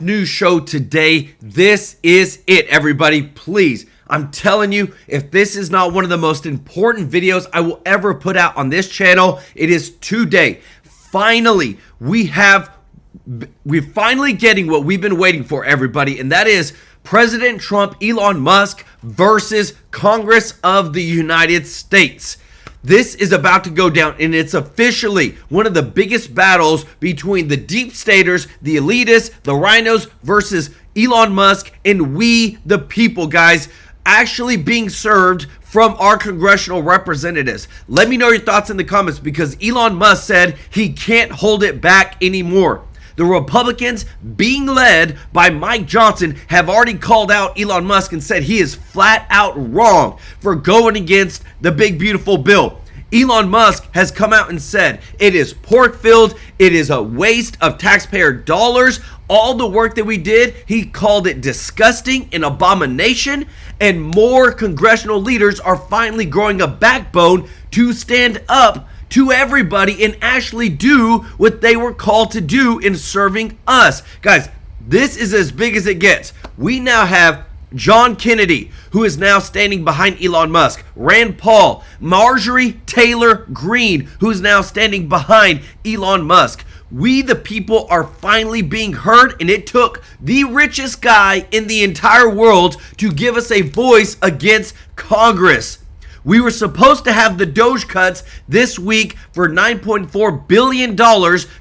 news show today. This is it, everybody. Please, I'm telling you, if this is not one of the most important videos I will ever put out on this channel, it is today. Finally, we're finally getting what we've been waiting for, everybody, and that is President Trump, Elon Musk versus Congress of the United States. This is about to go down, and it's officially one of the biggest battles between the deep staters, the elitists, the rhinos versus Elon Musk and we the people, guys, actually being served from our congressional representatives. Let me know your thoughts in the comments, because Elon Musk said he can't hold it back anymore. The Republicans, being led by Mike Johnson, have already called out Elon Musk and said he is flat out wrong for going against the big beautiful bill. Elon Musk has come out and said it is pork-filled, it is a waste of taxpayer dollars. All the work that we did, he called it disgusting, an abomination, and more congressional leaders are finally growing a backbone to stand up to everybody and actually do what they were called to do in serving us. Guys, this is as big as it gets. We now have John Kennedy, who is now standing behind Elon Musk. Rand Paul, Marjorie Taylor Greene, who is now standing behind Elon Musk. We the people are finally being heard, and it took the richest guy in the entire world to give us a voice against Congress. We were supposed to have the Doge cuts this week for $9.4 billion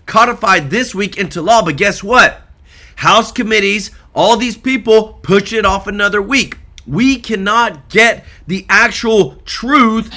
codified this week into law, but guess what? House committees, all these people push it off another week. We cannot get the actual truth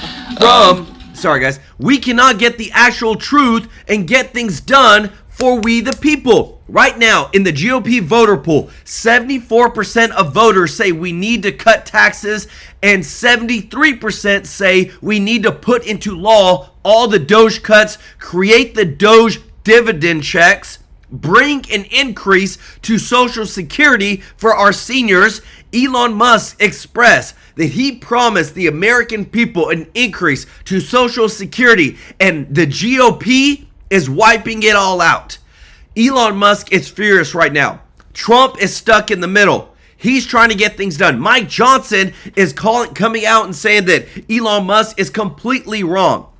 we cannot get the actual truth and get things done for we the people. Right now, in the GOP voter pool, 74% of voters say we need to cut taxes, and 73% say we need to put into law all the Doge cuts, create the Doge dividend checks, bring an increase to Social Security for our seniors. Elon Musk expressed that he promised the American people an increase to Social Security, and the GOP is wiping it all out. Elon Musk is furious right now. Trump is stuck in the middle. He's trying to get things done. Mike Johnson is coming out and saying that Elon Musk is completely wrong.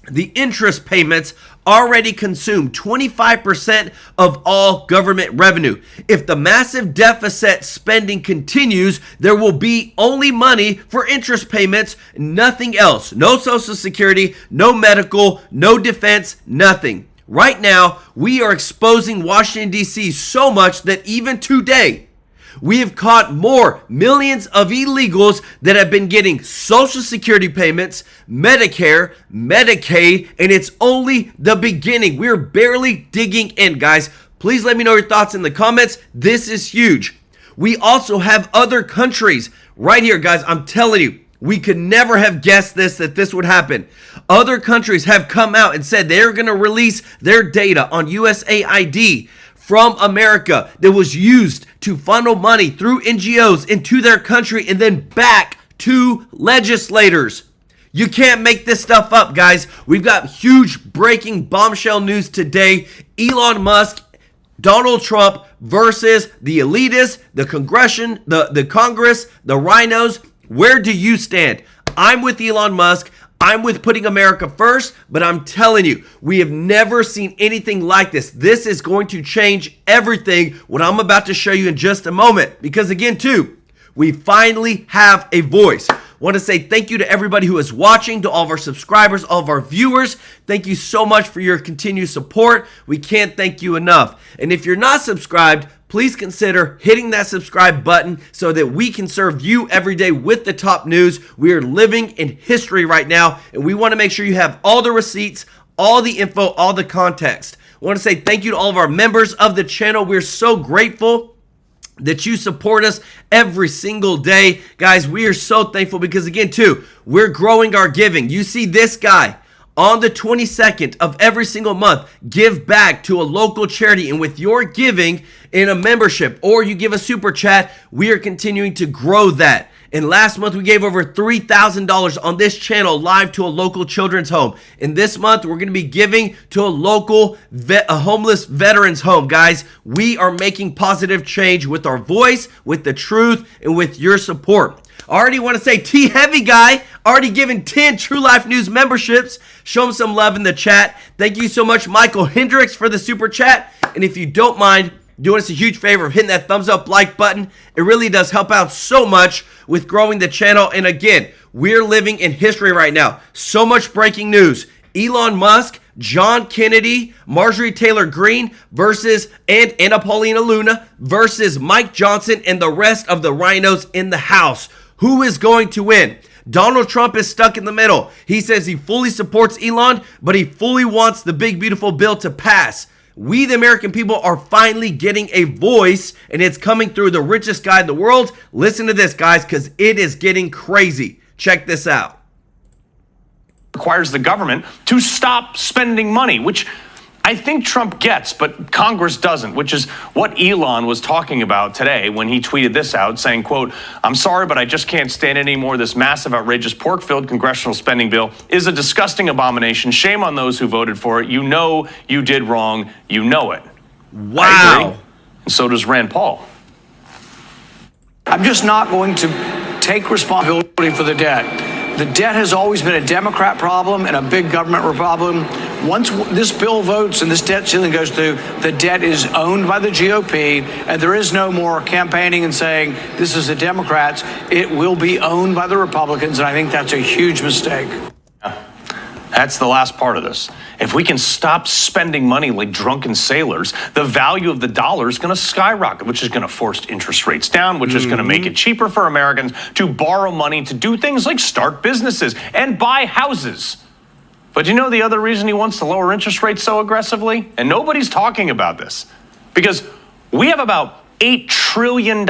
The interest payments already consume 25% of all government revenue. If the massive deficit spending continues, there will be only money for interest payments, nothing else. No Social Security, no medical, no defense, nothing. Right now, we are exposing Washington, D.C. so much that even today, we have caught millions of illegals that have been getting Social Security payments, Medicare, Medicaid, and it's only the beginning. We're barely digging in, guys. Please let me know your thoughts in the comments. This is huge. We also have other countries right here, guys. I'm telling you, we could never have guessed that this would happen. Other countries have come out and said they're going to release their data on USAID from America that was used to funnel money through NGOs into their country and then back to legislators. You can't make this stuff up, guys. We've got huge breaking bombshell news today. Elon Musk, Donald Trump versus the elitists, the Congress, the rhinos. Where do you stand? I'm with Elon Musk. I'm with putting America first, but I'm telling you, we have never seen anything like this. This is going to change everything, what I'm about to show you in just a moment. Because again, too, we finally have a voice. I want to say thank you to everybody who is watching, to all of our subscribers, all of our viewers. Thank you so much for your continued support. We can't thank you enough. And if you're not subscribed, please consider hitting that subscribe button so that we can serve you every day with the top news. We are living in history right now, and we want to make sure you have all the receipts, all the info, all the context. I want to say thank you to all of our members of the channel. We're so grateful that you support us every single day. Guys, we are so thankful because, again, too, we're growing our giving. You see this guy on the 22nd of every single month give back to a local charity, and with your giving in a membership or you give a super chat, we are continuing to grow that. And last month, we gave over $3,000 on this channel live to a local children's home. And this month, we're going to be giving to a local a homeless veterans home. Guys, we are making positive change with our voice, with the truth, and with your support. I already want to say T Heavy Guy already given 10 TrueLife News memberships. Show him some love in the chat. Thank you so much, Michael Hendricks, for the super chat. And if you don't mind doing us a huge favor of hitting that thumbs up like button, it really does help out so much with growing the channel. And again, we're living in history right now. So much breaking news. Elon Musk, John Kennedy, Marjorie Taylor Greene versus and Anna Paulina Luna versus Mike Johnson and the rest of the rhinos in the House. Who is going to win? Donald Trump is stuck in the middle. He says he fully supports Elon, but he fully wants the big beautiful bill to pass. We, the American people, are finally getting a voice, and it's coming through the richest guy in the world. Listen to this, guys, because it is getting crazy. Check this out. Requires the government to stop spending money, which I think Trump gets, but Congress doesn't, which is what Elon was talking about today when he tweeted this out, saying, quote, "I'm sorry, but I just can't stand anymore. This massive, outrageous, pork-filled congressional spending bill is a disgusting abomination. Shame on those who voted for it. You know you did wrong. You know it." Wow. And so does Rand Paul. I'm just not going to take responsibility for the debt. The debt has always been a Democrat problem and a big government problem. Once this bill votes and this debt ceiling goes through, the debt is owned by the GOP, and there is no more campaigning and saying this is the Democrats. It will be owned by the Republicans, and I think that's a huge mistake. That's the last part of this. If we can stop spending money like drunken sailors, the value of the dollar is going to skyrocket, which is going to force interest rates down, which is going to make it cheaper for Americans to borrow money to do things like start businesses and buy houses. But you know the other reason he wants to lower interest rates so aggressively? And nobody's talking about this. Because we have about $8 trillion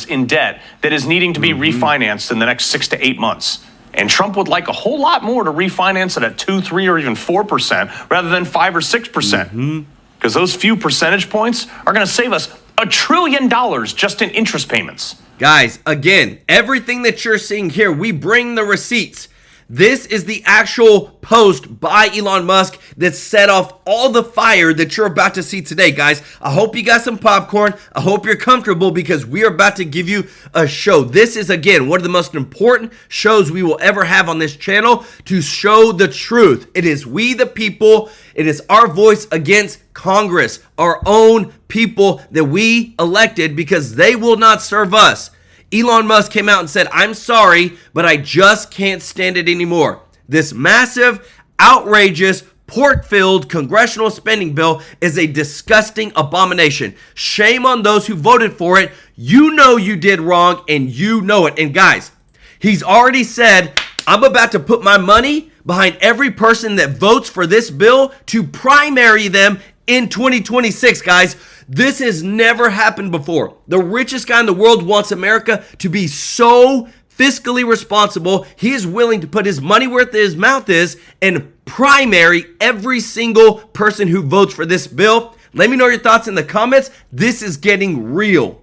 in debt that is needing to be refinanced in the next 6 to 8 months. And Trump would like a whole lot more to refinance it at 2, 3, or even 4% rather than 5 or 6%. Because those few percentage points are going to save us $1 trillion just in interest payments. Guys, again, everything that you're seeing here, we bring the receipts. This is the actual post by Elon Musk that set off all the fire that you're about to see today, guys. I hope you got some popcorn. I hope you're comfortable because we are about to give you a show. This is, again, one of the most important shows we will ever have on this channel to show the truth. It is we the people. It is our voice against Congress, our own people that we elected because they will not serve us. Elon Musk came out and said, "I'm sorry, but I just can't stand it anymore. This massive, outrageous, pork-filled congressional spending bill is a disgusting abomination. Shame on those who voted for it. You know you did wrong, and you know it." And guys, he's already said, "I'm about to put my money behind every person that votes for this bill to primary them in 2026, guys." This has never happened before. The richest guy in the world wants America to be so fiscally responsible. He is willing to put his money where his mouth is and primary every single person who votes for this bill. Let me know your thoughts in the comments. This is getting real.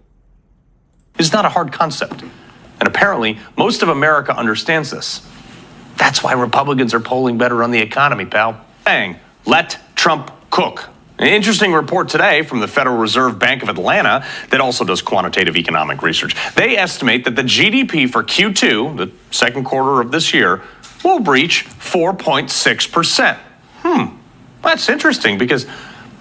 It's not a hard concept. And apparently, most of America understands this. That's why Republicans are polling better on the economy, pal. Bang, let Trump cook. An interesting report today from the Federal Reserve Bank of Atlanta that also does quantitative economic research. They estimate that the GDP for Q2, the second quarter of this year, will breach 4.6%. That's interesting because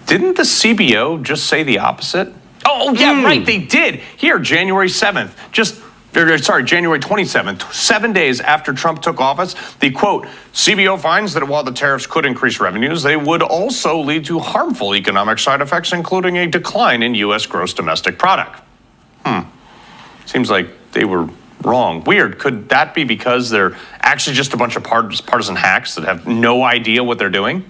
didn't the CBO just say the opposite? Oh, yeah, right, they did. Here, January 7th, January 27th, 7 days after Trump took office, the quote, CBO finds that while the tariffs could increase revenues, they would also lead to harmful economic side effects, including a decline in U.S. gross domestic product. Seems like they were wrong. Weird. Could that be because they're actually just a bunch of partisan hacks that have no idea what they're doing?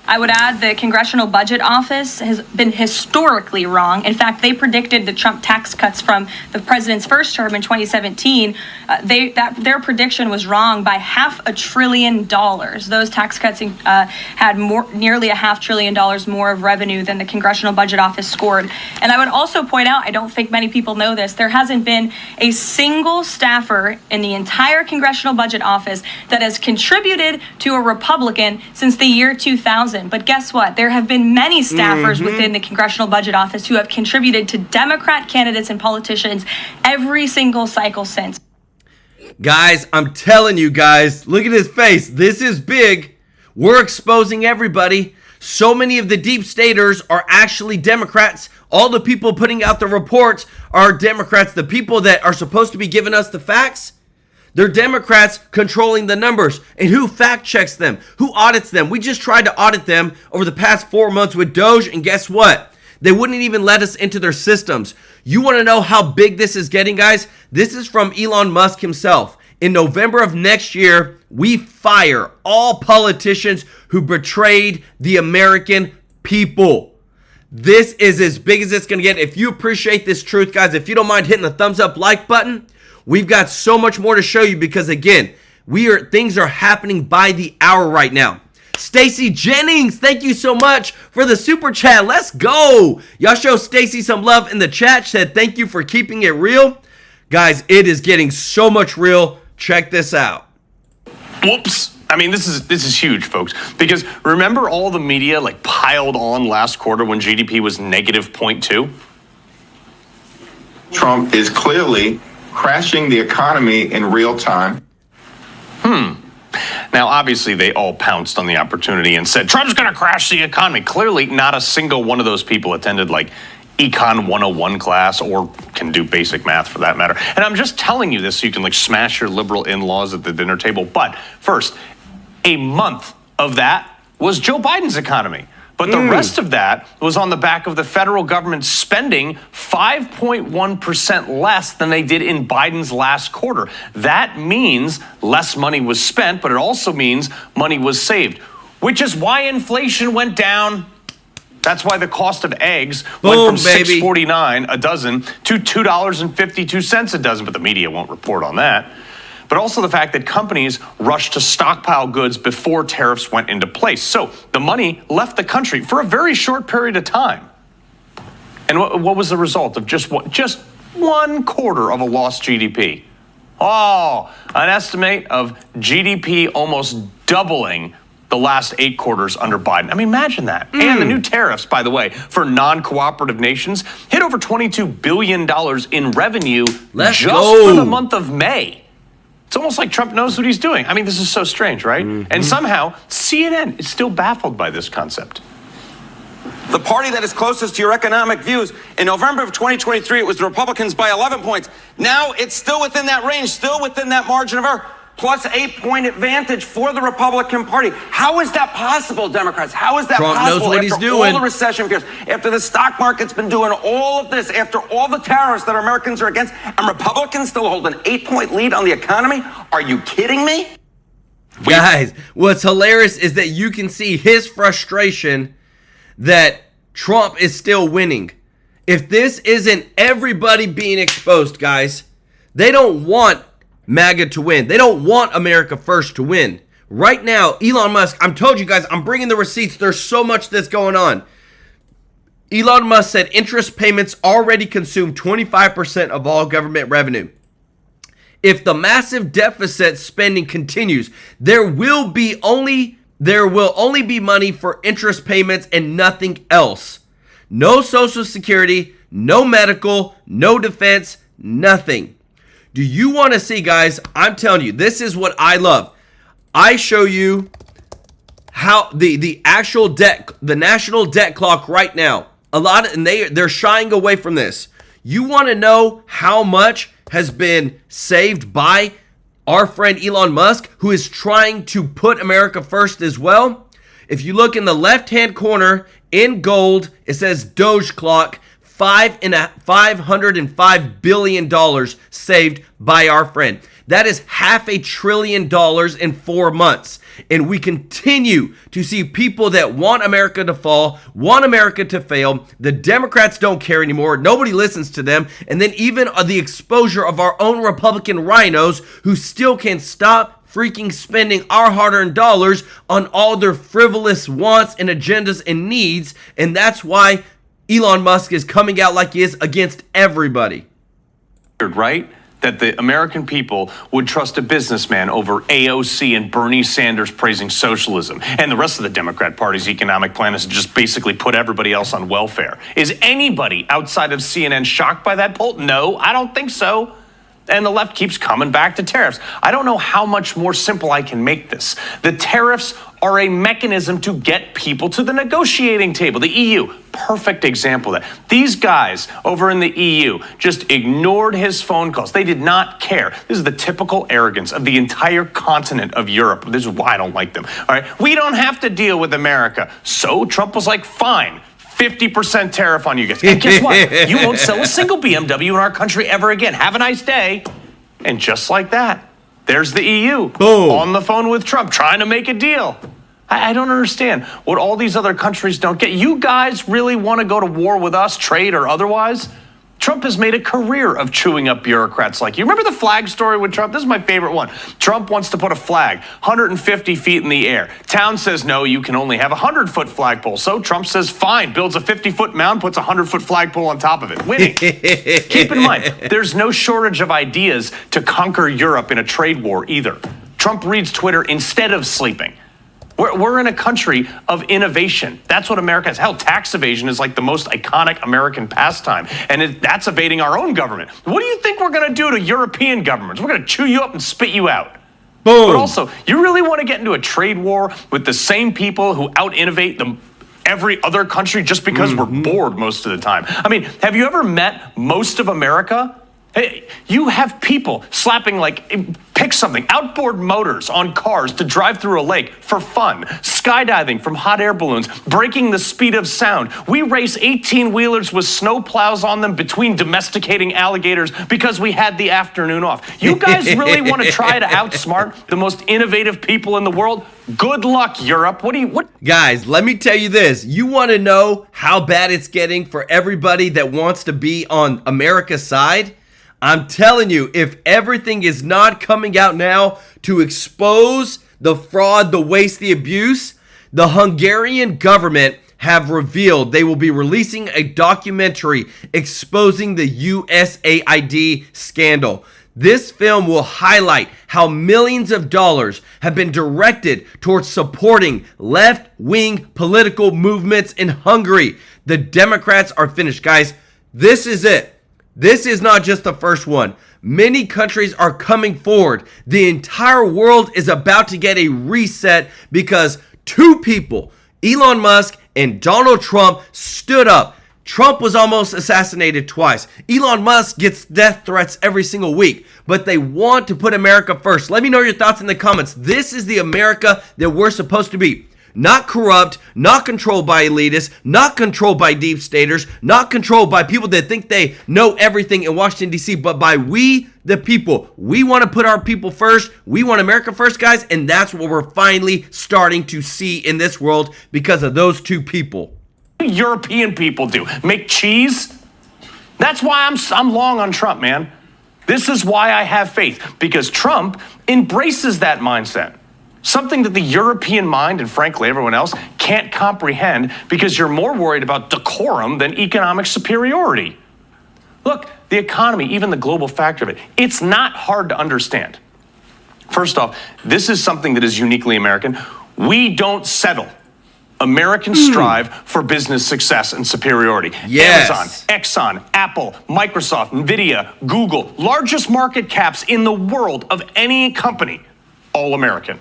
I would add the Congressional Budget Office has been historically wrong. In fact, they predicted the Trump tax cuts from the president's first term in 2017. Their prediction was wrong by $500 billion. Those tax cuts had nearly $500 billion more of revenue than the Congressional Budget Office scored. And I would also point out, I don't think many people know this, there hasn't been a single staffer in the entire Congressional Budget Office that has contributed to a Republican since the year 2000. But guess what? There have been many staffers within the Congressional Budget Office who have contributed to Democrat candidates and politicians every single cycle since. Guys, I'm telling you guys, look at his face. This is big. We're exposing everybody. So many of the deep staters are actually Democrats. All the people putting out the reports are Democrats. The people that are supposed to be giving us the facts, they're Democrats controlling the numbers. And who fact checks them? Who audits them? We just tried to audit them over the past 4 months with Doge, and guess what? They wouldn't even let us into their systems. You want to know how big this is getting, guys? This is from Elon Musk himself. In November of next year, we fire all politicians who betrayed the American people. This is as big as it's going to get. If you appreciate this truth, guys, if you don't mind hitting the thumbs up like button, we've got so much more to show you because, again, things are happening by the hour right now. Stacy Jennings, thank you so much for the super chat. Let's go. Y'all show Stacy some love in the chat. Said thank you for keeping it real. Guys, it is getting so much real. Check this out. Whoops. I mean, this is huge, folks, because remember all the media piled on last quarter when GDP was negative 0.2? Trump is clearly crashing the economy in real time. Now, obviously, they all pounced on the opportunity and said, Trump's going to crash the economy. Clearly, not a single one of those people attended Econ 101 class or can do basic math for that matter. And I'm just telling you this so you can smash your liberal in-laws at the dinner table. But first, a month of that was Joe Biden's economy. But the rest of that was on the back of the federal government spending 5.1% less than they did in Biden's last quarter. That means less money was spent, but it also means money was saved, which is why inflation went down. That's why the cost of eggs went from $6.49 a dozen to $2.52 a dozen, but the media won't report on that. But also the fact that companies rushed to stockpile goods before tariffs went into place. So the money left the country for a very short period of time. And what was the result of just 1 quarter of a lost GDP? Oh, an estimate of GDP almost doubling the last 8 quarters under Biden. I mean, imagine that. And the new tariffs, by the way, for non-cooperative nations hit over $22 billion in revenue for the month of May. It's almost like Trump knows what he's doing. I mean, this is so strange, right? And somehow, CNN is still baffled by this concept. The party that is closest to your economic views, in November of 2023, it was the Republicans by 11 points. Now it's still within that range, still within that margin of error. Plus 8-point advantage for the Republican Party. How is that possible, Democrats? How is that Trump possible knows what he's after doing. all the recession fears, after the stock market's been doing all of this, after all the tariffs that Americans are against, and Republicans still hold an 8-point lead on the economy? Are you kidding me? Guys, what's hilarious is that you can see his frustration that Trump is still winning. If this isn't everybody being exposed, guys, they don't want MAGA to win. They don't want America First to win. Right now, Elon Musk, I'm told you guys, I'm bringing the receipts. There's so much that's going on. Elon Musk said interest payments already consume 25% of all government revenue. If the massive deficit spending continues, there will only be money for interest payments and nothing else. No Social Security, no medical, no defense, nothing. Do you want to see, guys? I'm telling you, this is what I love. I show you how the actual debt, the national debt clock right now. They're shying away from this. You want to know how much has been saved by our friend Elon Musk, who is trying to put America first as well? If you look in the left-hand corner in gold, it says Doge clock. $505 billion saved by our friend. That is $500 billion in 4 months. And we continue to see people that want America to fall, want America to fail. The Democrats don't care anymore. Nobody listens to them. And then even the exposure of our own Republican rhinos who still can't stop freaking spending our hard-earned dollars on all their frivolous wants and agendas and needs. And that's why Elon Musk is coming out like he is against everybody. Right? That the American people would trust a businessman over AOC and Bernie Sanders praising socialism. And the rest of the Democrat Party's economic plan is to just basically put everybody else on welfare. Is anybody outside of CNN shocked by that poll? No, I don't think so. And the left keeps coming back to tariffs. I don't know how much more simple I can make this. The tariffs are a mechanism to get people to the negotiating table. The EU, perfect example of that. These guys over in the EU just ignored his phone calls. They did not care. This is the typical arrogance of the entire continent of Europe. This is why I don't like them. All right, we don't have to deal with America. So Trump was like, fine. 50% tariff on you guys. And guess what? You won't sell a single BMW in our country ever again. Have a nice day. And just like that, there's the EU on the phone with Trump trying to make a deal. I don't understand what all these other countries don't get. You guys really want to go to war with us, trade or otherwise? Trump has made a career of chewing up bureaucrats like you. Remember the flag story with Trump? This is my favorite one. Trump wants to put a flag 150 feet in the air. Town says, no, you can only have a 100-foot flagpole. So Trump says, fine, builds a 50-foot mound, puts a 100-foot flagpole on top of it. Winning. Keep in mind, there's no shortage of ideas to conquer Europe in a trade war either. Trump reads Twitter instead of sleeping. We're in a country of innovation. That's what America is. Hell, tax evasion is like the most iconic American pastime. And that's evading our own government. What do you think we're going to do to European governments? We're going to chew you up and spit you out. Boom. But also, you really want to get into a trade war with the same people who out-innovate every other country just because we're bored most of the time? I mean, have you ever met most of America? Hey, you have people slapping, pick something, outboard motors on cars to drive through a lake for fun, skydiving from hot air balloons, breaking the speed of sound. We race 18-wheelers with snow plows on them between domesticating alligators because we had the afternoon off. You guys really want to try to outsmart the most innovative people in the world? Good luck, Europe. Guys, let me tell you this. You want to know how bad it's getting for everybody that wants to be on America's side? I'm telling you, if everything is not coming out now to expose the fraud, the waste, the abuse, the Hungarian government have revealed they will be releasing a documentary exposing the USAID scandal. This film will highlight how millions of dollars have been directed towards supporting left-wing political movements in Hungary. The Democrats are finished, guys. This is it. This is not just the first one. Many countries are coming forward. The entire world is about to get a reset because two people, Elon Musk and Donald Trump, stood up. Trump was almost assassinated twice. Elon Musk gets death threats every single week, but they want to put America first. Let me know your thoughts in the comments. This is the America that we're supposed to be. Not corrupt, not controlled by elitists, not controlled by deep staters, not controlled by people that think they know everything in Washington, D.C., but by we, the people. We want to put our people first. We want America first, guys, and that's what we're finally starting to see in this world because of those two people. European people do. Make cheese? That's why I'm long on Trump, man. This is why I have faith, because Trump embraces that mindset. Something that the European mind, and frankly everyone else, can't comprehend because you're more worried about decorum than economic superiority. Look, the economy, even the global factor of it, it's not hard to understand. First off, this is something that is uniquely American. We don't settle. Americans strive for business success and superiority. Yes. Amazon, Exxon, Apple, Microsoft, Nvidia, Google, largest market caps in the world of any company, all American.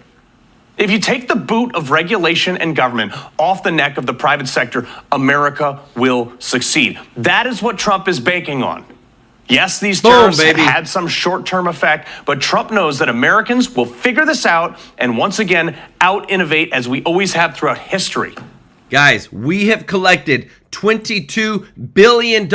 If you take the boot of regulation and government off the neck of the private sector, America will succeed. That is what Trump is banking on. Yes, these tariffs had some short-term effect, but Trump knows that Americans will figure this out and once again out-innovate as we always have throughout history. Guys, we have collected $22 billion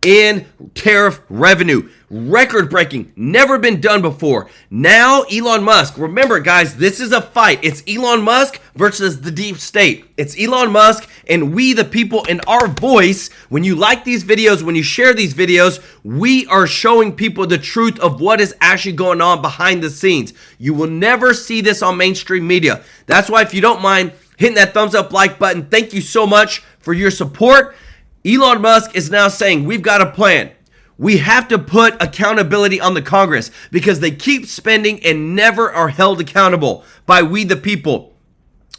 in tariff revenue. Record breaking, never been done before. Now Elon Musk, remember guys, this is a fight. It's Elon Musk versus the deep state. It's Elon Musk and we the people in our voice. When you like these videos, when you share these videos, we are showing people the truth of what is actually going on behind the scenes. You will never see this on mainstream media. That's why if you don't mind hitting that thumbs up like button, thank you so much for your support. Elon Musk is now saying we've got a plan. We have to put accountability on the Congress because they keep spending and never are held accountable by we the people.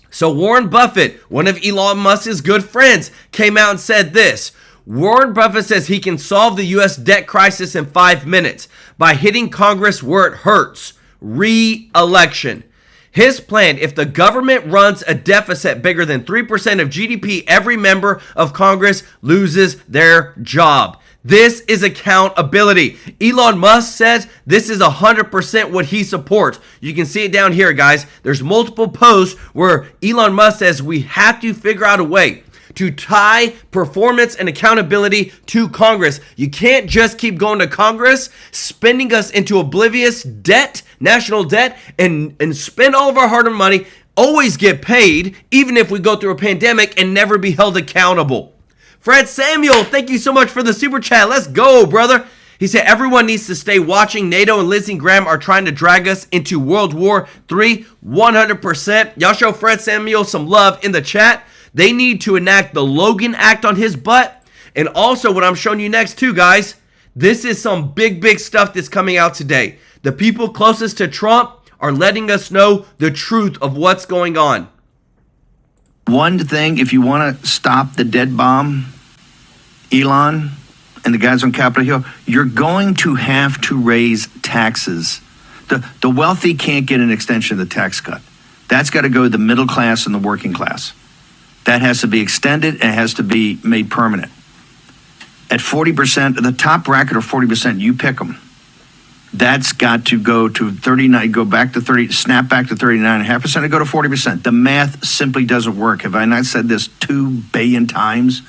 So Warren Buffett, one of Elon Musk's good friends, came out and said this. Warren Buffett says he can solve the U.S. debt crisis in 5 minutes by hitting Congress where it hurts. Re-election. His plan, if the government runs a deficit bigger than 3% of GDP, every member of Congress loses their job. This is accountability. Elon Musk says this is 100% what he supports. You can see it down here, guys. There's multiple posts where Elon Musk says we have to figure out a way to tie performance and accountability to Congress. You can't just keep going to Congress, spending us into oblivious debt, national debt, and spend all of our hard-earned money, always get paid, even if we go through a pandemic, and never be held accountable. Fred Samuel, thank you so much for the super chat. Let's go, brother. He said, everyone needs to stay watching. NATO and Lindsey Graham are trying to drag us into World War III, 100%. Y'all show Fred Samuel some love in the chat. They need to enact the Logan Act on his butt. And also what I'm showing you next too, guys, this is some big stuff that's coming out today. The people closest to Trump are letting us know the truth of what's going on. One thing, if you want to stop the dead bomb, Elon and the guys on Capitol Hill, you're going to have to raise taxes. The wealthy can't get an extension of the tax cut. That's got to go to the middle class and the working class. That has to be extended and it has to be made permanent. At 40%, the top bracket of 40%, you pick them. That's got to go to 39, go back to 30, snap back to 39.5% and go to 40%. The math simply doesn't work. Have I not said this 2 billion times?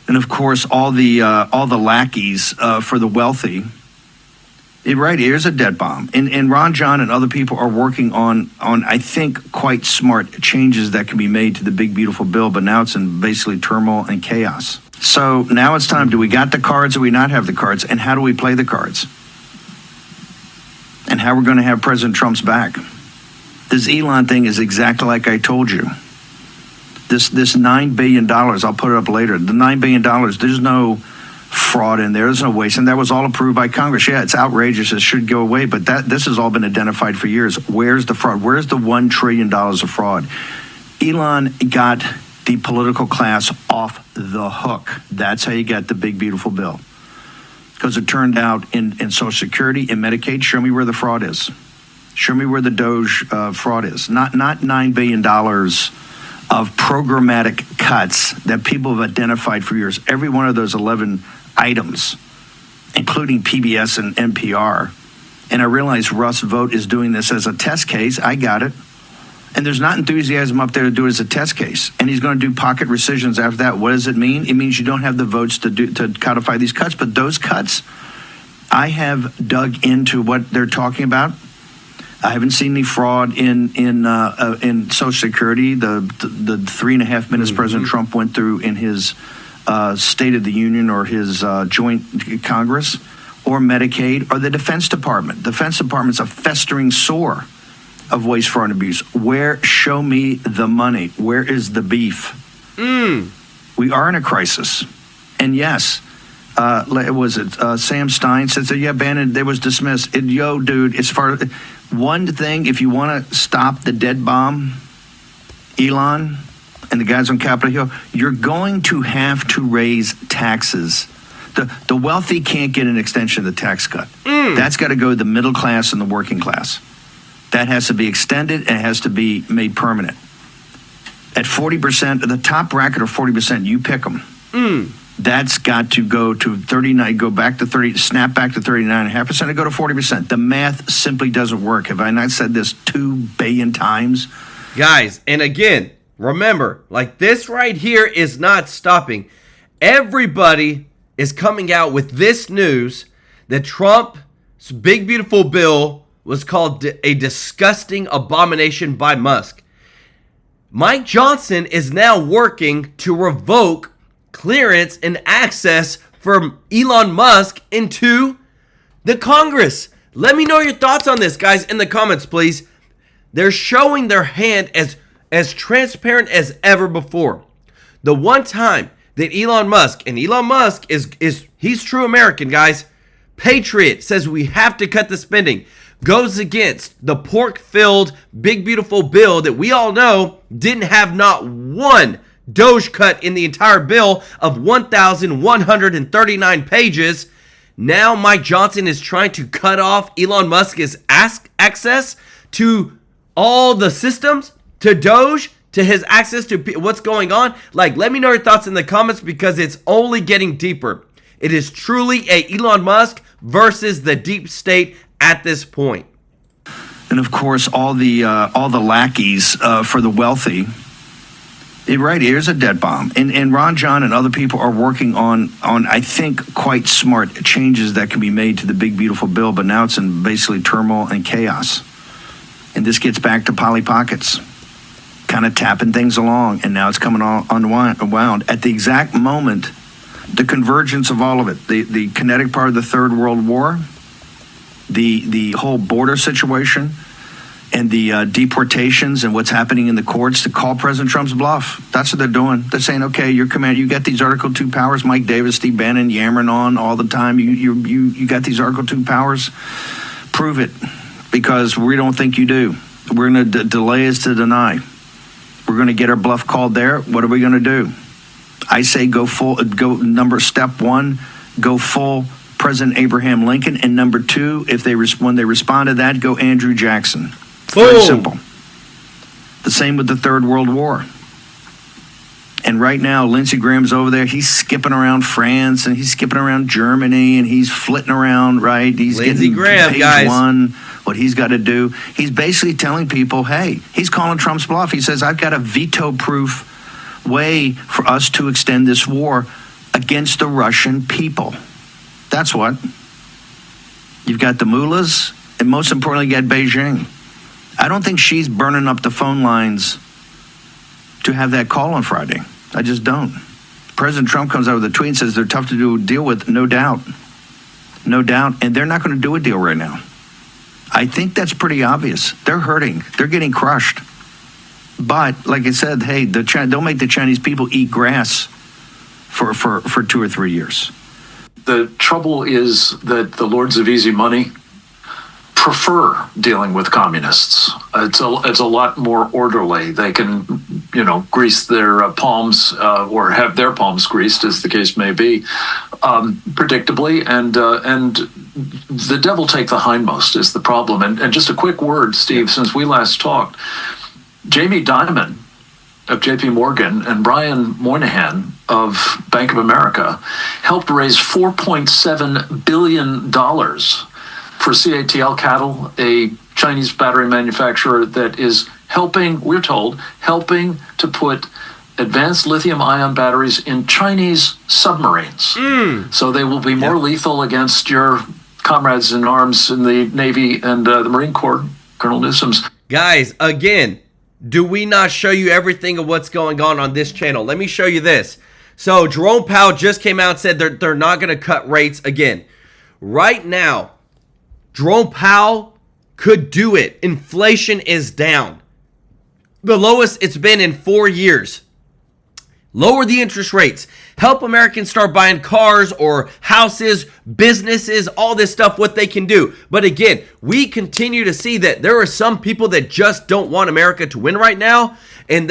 And of course, all the lackeys for the wealthy. Right, here's a debt bomb. And Ron John and other people are working on I think, quite smart changes that can be made to the big, beautiful bill, but now it's in basically turmoil and chaos. So now it's time. Do we got the cards or do we not have the cards? And how do we play the cards? And how we're going to have President Trump's back. This Elon thing is exactly like I told you. This $9 billion, I'll put it up later. The $9 billion, there's no fraud in there. There's no waste. And that was all approved by Congress. Yeah, it's outrageous. It should go away. But this has all been identified for years. Where's the fraud? Where's the $1 trillion of fraud? Elon got the political class off the hook. That's how you get the big, beautiful bill. Because it turned out in Social Security and Medicaid, show me where the fraud is. Show me where the Doge fraud is. Not $9 billion of programmatic cuts that people have identified for years. Every one of those 11 items, including PBS and NPR. And I realize Russ Vought is doing this as a test case. I got it. And there's not enthusiasm up there to do it as a test case. And he's going to do pocket rescissions after that. What does it mean? It means you don't have the votes to codify these cuts. But those cuts, I have dug into what they're talking about. I haven't seen any fraud in Social Security. The 3.5 minutes President Trump went through in his State of the Union or his joint Congress, or Medicaid, or the Defense Department. The Defense Department's a festering sore of waste, fraud, and abuse. Show me the money. Where is the beef? We are in a crisis. And yes, Sam Stein said, yeah, Bannon, they was dismissed. Dude, as far as one thing, if you want to stop the dead bomb, Elon and the guys on Capitol Hill, you're going to have to raise taxes. The wealthy can't get an extension of the tax cut. That's got to go to the middle class and the working class. That has to be extended and it has to be made permanent. At 40%, the top bracket of 40%, you pick them. That's got to go to 39, go back to 30, snap back to 39.5% and go to 40%. The math simply doesn't work. Have I not said this 2 billion times? Guys, and again, remember, like this right here is not stopping. Everybody is coming out with this news that Trump's big beautiful bill was called a disgusting abomination by Musk. Mike Johnson is now working to revoke clearance and access from Elon Musk into the Congress. Let me know your thoughts on this, guys, in the comments, please. They're showing their hand as transparent as ever before. The one time that Elon Musk, and Elon Musk he's true American, guys. Patriot says we have to cut the spending. Goes against the pork-filled big beautiful bill that we all know didn't have not one Doge cut in the entire bill of 1,139 pages. Now Mike Johnson is trying to cut off Elon Musk's access to all the systems, to Doge, to his access to what's going on. Like, let me know your thoughts in the comments because it's only getting deeper. It is truly a Elon Musk versus the deep state at this point. And of course, all the lackeys for the wealthy. Right, here's a debt bomb. And Ron John and other people are working on I think, quite smart changes that can be made to the big, beautiful bill, but now it's in basically turmoil and chaos. And this gets back to Polly Pockets, kind of tapping things along, and now it's coming all unwound. At the exact moment, the convergence of all of it, the kinetic part of the Third World War, the whole border situation, and the deportations and what's happening in the courts to call President Trump's bluff. That's what they're doing. They're saying, okay, your command, you got these Article 2 powers, Mike Davis, Steve Bannon yammering on all the time. You got these Article 2 powers. Prove it, because we don't think you do. We're going to delay is to deny. We're going to get our bluff called there. What are we going to do? I say step one, go full President Abraham Lincoln, and number two, when they respond to that, go Andrew Jackson. Very simple. The same with the Third World War. And right now, Lindsey Graham's over there. He's skipping around France, and he's skipping around Germany, and he's flitting around, right? He's Lindsey getting Graham, page guys. one, what he's got to do. He's basically telling people, hey, he's calling Trump's bluff. He says, I've got a veto-proof way for us to extend this war against the Russian people. That's what. You've got the mullahs, and most importantly, you got Beijing. I don't think she's burning up the phone lines to have that call on Friday. I just don't. President Trump comes out with a tweet and says they're tough to deal with, no doubt. No doubt. And they're not going to do a deal right now. I think that's pretty obvious. They're hurting. They're getting crushed. But, like I said, hey, they'll make the Chinese people eat grass for 2 or 3 years. The trouble is that the lords of easy money prefer dealing with communists. It's a lot more orderly. They can, grease their palms or have their palms greased, as the case may be, predictably. And the devil take the hindmost is the problem. And just a quick word, Steve, since we last talked, Jamie Dimon of JP Morgan and Brian Moynihan of Bank of America helped raise $4.7 billion for CATL Cattle, a Chinese battery manufacturer that is helping, we're told, to put advanced lithium-ion batteries in Chinese submarines. So they will be more lethal against your comrades in arms in the Navy and the Marine Corps, Colonel Newsom's. Guys, again, do we not show you everything of what's going on this channel? Let me show you this. So Jerome Powell just came out and said they're not going to cut rates again. Right now, Jerome Powell could do it. Inflation is down. The lowest it's been in 4 years. Lower the interest rates. Help Americans start buying cars or houses, businesses, all this stuff, what they can do. But again, we continue to see that there are some people that just don't want America to win right now. And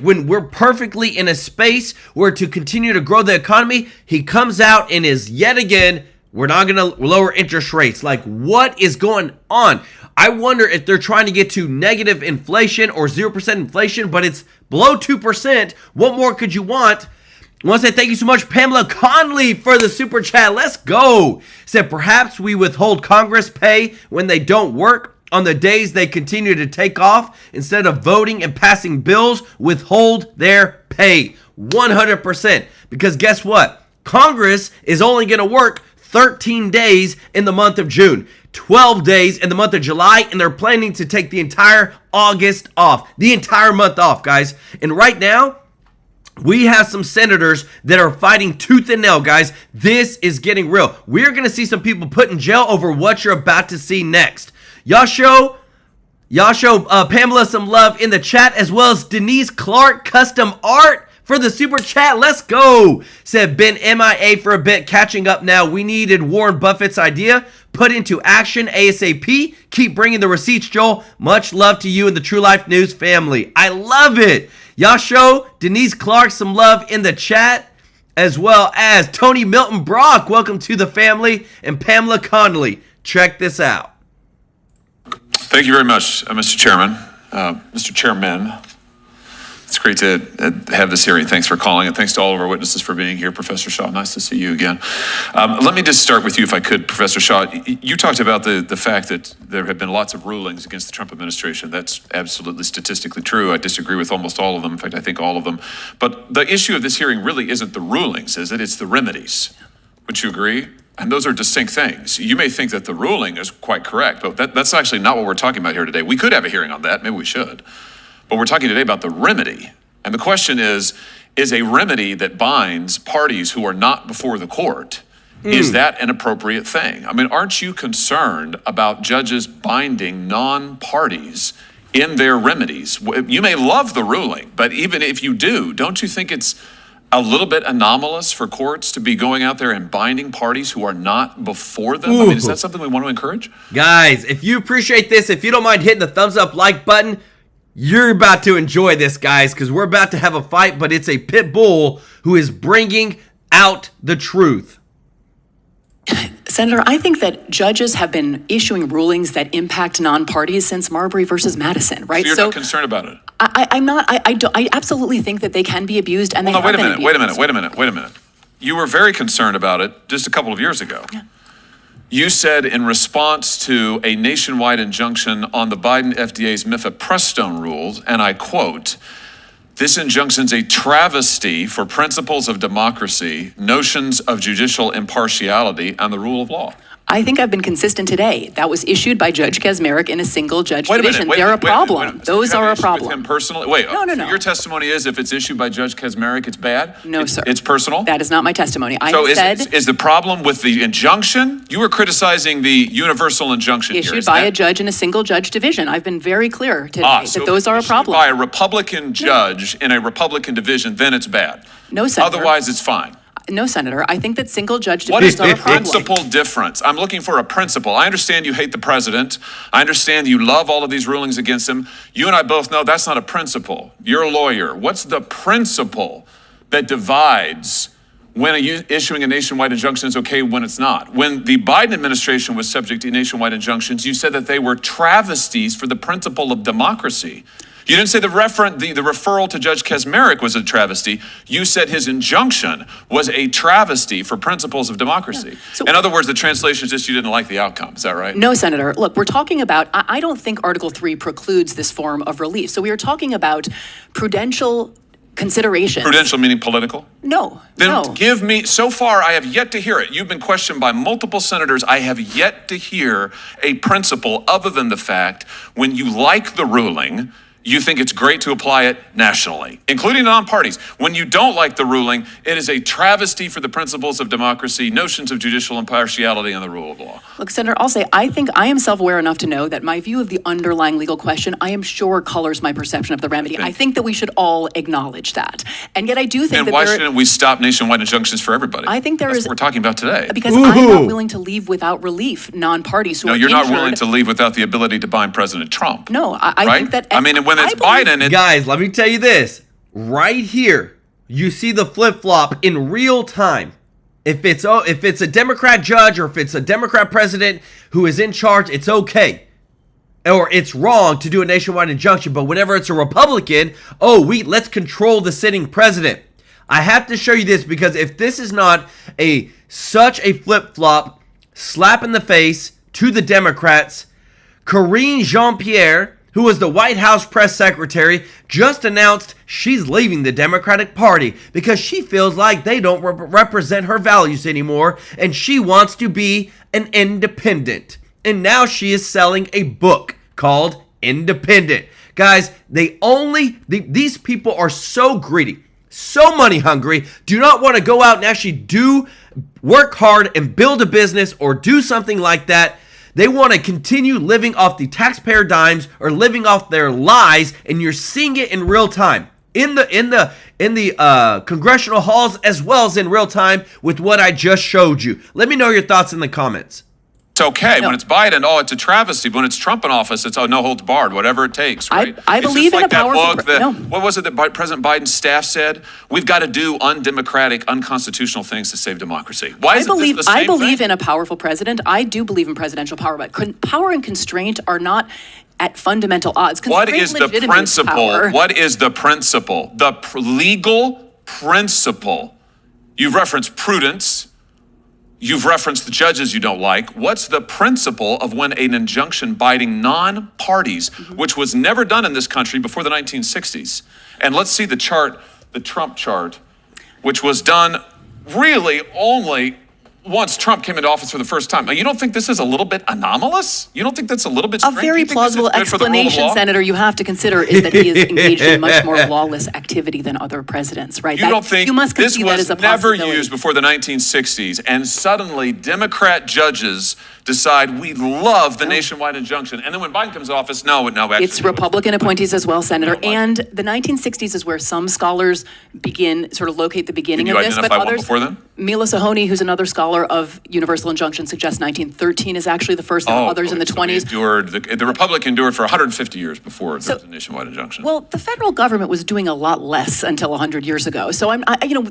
when we're perfectly in a space where to continue to grow the economy, he comes out and is yet again, we're not going to lower interest rates. Like, what is going on? I wonder if they're trying to get to negative inflation or 0% inflation, but it's below 2%. What more could you want? I want to say thank you so much, Pamela Conley, for the super chat. Let's go. Said perhaps we withhold Congress pay when they don't work on the days they continue to take off. Instead of voting and passing bills, withhold their pay. 100%. Because guess what? Congress is only going to work 13 days in the month of June, 12 days in the month of July, and they're planning to take the entire August off, the entire month off, guys. And right now, we have some senators that are fighting tooth and nail, guys. This is getting real. We're going to see some people put in jail over what you're about to see next. Y'all show Pamela some love in the chat, as well as Denise Clark Custom Art for the super chat. Let's go. Said, been MIA for a bit, catching up now. We needed Warren Buffett's idea put into action ASAP. Keep bringing the receipts, Joel. Much love to you and the TrueLife News family. I love it. Y'all show Denise Clark some love in the chat, as well as Tony Milton Brock. Welcome to the family. And Pamela Connolly. Check this out. Thank you very much, Mr. Chairman. Mr. Chairman, it's great to have this hearing. Thanks for calling, and thanks to all of our witnesses for being here. Professor Shaw, nice to see you again. Let me just start with you, if I could, Professor Shaw. You talked about the fact that there have been lots of rulings against the Trump administration. That's absolutely statistically true. I disagree with almost all of them. In fact, I think all of them. But the issue of this hearing really isn't the rulings, is it? It's the remedies. Would you agree? And those are distinct things. You may think that the ruling is quite correct, but that's actually not what we're talking about here today. We could have a hearing on that. Maybe we should. But we're talking today about the remedy. And the question is a remedy that binds parties who are not before the court, is that an appropriate thing? I mean, aren't you concerned about judges binding non-parties in their remedies? You may love the ruling, but even if you do, don't you think it's a little bit anomalous for courts to be going out there and binding parties who are not before them? I mean, is that something we want to encourage? Guys, if you appreciate this, if you don't mind hitting the thumbs up like button, you're about to enjoy this, guys, because we're about to have a fight, but it's a pit bull who is bringing out the truth. Senator, I think that judges have been issuing rulings that impact non-parties since Marbury versus Madison, right? So you're not concerned about it? I'm not. I absolutely think that they can be abused, and they have been abused. Wait a minute. You were very concerned about it just a couple of years ago. Yeah. You said in response to a nationwide injunction on the Biden FDA's mifepristone rules, and I quote, "This injunction's a travesty for principles of democracy, notions of judicial impartiality, and the rule of law." I think I've been consistent today. That was issued by Judge Kaczmarek in a single judge division. They're a problem. Those are a problem. With him personally? Wait, no. Your testimony is if it's issued by Judge Kaczmarek, it's bad? No, sir. It's personal? That is not my testimony. Is the problem with the injunction? You were criticizing the universal injunction issued by a judge in a single judge division. I've been very clear today that those are a problem. By a Republican judge in a Republican division, then it's bad. No, Senator. Otherwise, it's fine. No, Senator. I think that single judge What is divisions the are a problem. principal difference? I'm looking for a principle. I understand you hate the president. I understand you love all of these rulings against him. You and I both know that's not a principle. You're a lawyer. What's the principle that divides when issuing a nationwide injunction is okay when it's not? When the Biden administration was subject to nationwide injunctions, you said that they were travesties for the principle of democracy. You didn't say the referral to Judge Kaczmarek was a travesty. You said his injunction was a travesty for principles of democracy. Yeah. So, in other words, the translation is just you didn't like the outcome. Is that right? No, Senator. Look, we're talking about, I don't think Article 3 precludes this form of relief. So we are talking about prudential consideration. Prudential meaning political? No. Then give me, so far I have yet to hear it. You've been questioned by multiple senators. I have yet to hear a principle other than the fact when you like the ruling, you think it's great to apply it nationally, including non-parties. When you don't like the ruling, it is a travesty for the principles of democracy, notions of judicial impartiality, and the rule of law. Look, Senator, I'll say, I think I am self-aware enough to know that my view of the underlying legal question, I am sure colors my perception of the remedy. I think that we should all acknowledge that. And yet I do think that why shouldn't we stop nationwide injunctions for everybody? I think That's what we're talking about today. Because I'm not willing to leave without relief non-parties who are injured. No, you're not willing to leave without the ability to bind President Trump. No, I think that... I mean, when it's Biden... Guys, let me tell you this. Right here, you see the flip-flop in real time. If it's a Democrat judge or if it's a Democrat president who is in charge, it's okay. Or it's wrong to do a nationwide injunction. But whenever it's a Republican, let's control the sitting president. I have to show you this because if this is not such a flip-flop, slap in the face to the Democrats, Karine Jean-Pierre, who was the White House press secretary, just announced she's leaving the Democratic Party because she feels like they don't represent her values anymore, and she wants to be an independent. And now she is selling a book called Independent. Guys, these people are so greedy, so money hungry, do not want to go out and actually work hard and build a business or do something like that. They want to continue living off the taxpayer dimes or living off their lies, and you're seeing it in real time in the congressional halls as well as in real time with what I just showed you. Let me know your thoughts in the comments. It's okay. When it's Biden, it's a travesty. When it's Trump in office, it's no holds barred, whatever it takes, right? I believe in a powerful... What was it that President Biden's staff said? We've got to do undemocratic, unconstitutional things to save democracy. Why isn't this the same I believe thing? in a powerful president. I do believe in presidential power, but power and constraint are not at fundamental odds. What is the principle? What is the principle? The legal principle. You've referenced prudence. You've referenced the judges you don't like. What's the principle of when an injunction binding non-parties, which was never done in this country before the 1960s? And let's see the chart, the Trump chart, which was done really only once Trump came into office for the first time. Now, you don't think this is a little bit anomalous? You don't think that's a little bit strange? A very plausible explanation, Senator, you have to consider is that he is engaged in much more lawless activity than other presidents, right? You don't think you must this concede that was is a never possibility. used before the 1960s, and suddenly Democrat judges decide we love the nationwide injunction, and then when Biden comes to office, no, actually. It's Republican appointees as well, Senator, and the 1960s is where some scholars locate the beginning of this, but identify one others... before then? Mila Sahoni, who's another scholar of universal injunction, suggests 1913 is actually the first, and others in the 20s. The Republic endured for 150 years before there was a nationwide injunction. Well, the federal government was doing a lot less until 100 years ago. So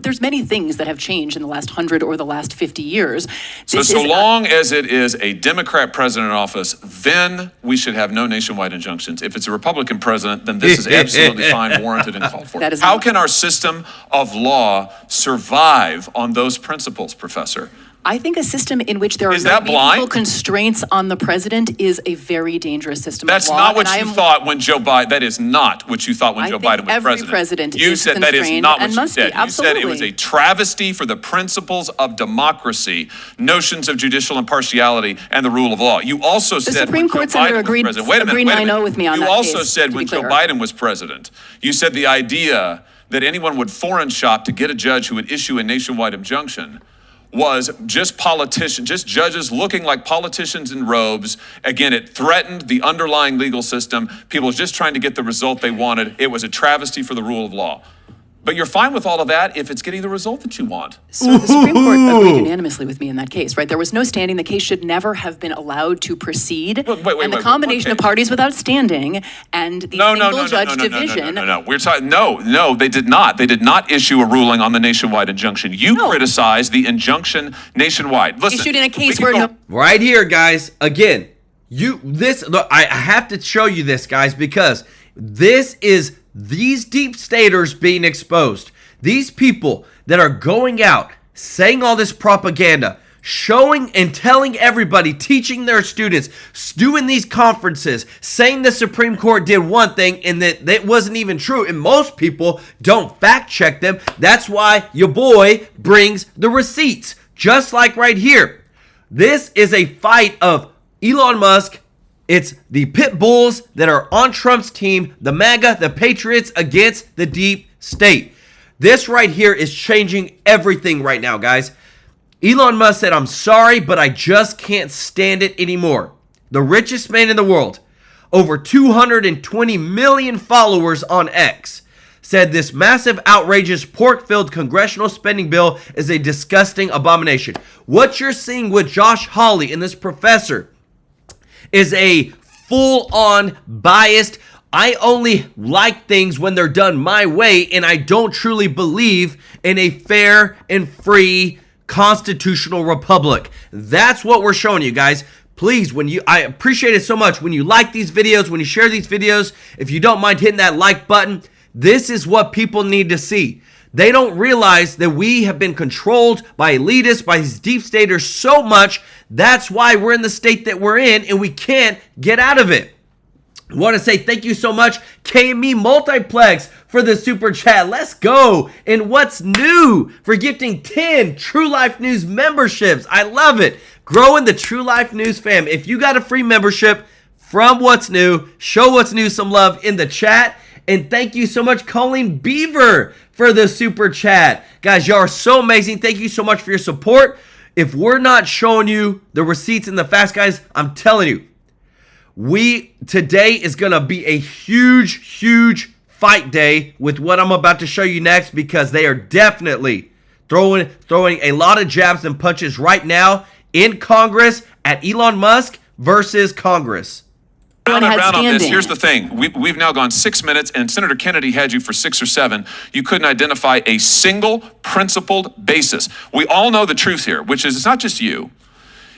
there's many things that have changed in the last 100 or the last 50 years. So long as it is a Democrat president in office, then we should have no nationwide injunctions. If it's a Republican president, then this is absolutely fine, warranted, and called for. How can our system of law survive on those principles, Professor? I think a system in which there are no meaningful constraints on the president is a very dangerous system of law. That's not what you thought when Joe Biden. That is not what you thought when Joe Biden was every president You is said that is not what you said. You said it Absolutely. was a travesty for the principles of democracy, notions of judicial impartiality, and the rule of law. You also said Supreme Court Senator agreed 9-0 with me on that You also case, said when Joe Biden was president, you said the idea that anyone would foreign shop to get a judge who would issue a nationwide injunction was just judges looking like politicians in robes. Again, it threatened the underlying legal system. People just trying to get the result they wanted. It was a travesty for the rule of law. But you're fine with all of that if it's getting the result that you want. So the Supreme Court agreed unanimously with me in that case, right? There was no standing. The case should never have been allowed to proceed. And the combination of parties without standing and the single judge division. We're talking. No, they did not. They did not issue a ruling on the nationwide injunction. You criticized the injunction nationwide. Listen, issued in a case where right here, guys. Again, look, I have to show you this, guys, because this is these deep staters being exposed. These people that are going out, saying all this propaganda, showing and telling everybody, teaching their students, doing these conferences, saying the Supreme Court did one thing and that wasn't even true. And most people don't fact check them. That's why your boy brings the receipts. Just like right here. This is a fight of Elon Musk. It's the pit bulls that are on Trump's team, the MAGA, the Patriots against the deep state. This right here is changing everything right now, guys. Elon Musk said, "I'm sorry, but I just can't stand it anymore." The richest man in the world, over 220 million followers on X, said this massive, outrageous, pork-filled congressional spending bill is a disgusting abomination. What you're seeing with Josh Hawley and this professor is a full-on biased, I only like things when they're done my way, and I don't truly believe in a fair and free constitutional republic. That's what we're showing you, guys. Please, I appreciate it so much when you like these videos, when you share these videos, if you don't mind hitting that like button. This is what people need to see. They don't realize that we have been controlled by elitists, by these deep staters so much. That's why we're in the state that we're in, and we can't get out of it. Want to say thank you so much, KME Multiplex, for the super chat. Let's go. And What's New for gifting 10 TrueLife News memberships. I love it. Growing the TrueLife News fam. If you got a free membership from What's New, show What's New some love in the chat. And thank you so much, Colleen Beaver, for the super chat. Guys, y'all are so amazing. Thank you so much for your support. If we're not showing you the receipts and the facts, guys, I'm telling you, today is going to be a huge fight day with what I'm about to show you next, because they are definitely throwing a lot of jabs and punches right now in Congress at Elon Musk versus Congress. Round on this. Here's the thing. We've now gone 6 minutes, and Senator Kennedy had you for 6 or 7. You couldn't identify a single principled basis. We all know the truth here, which is it's not just you.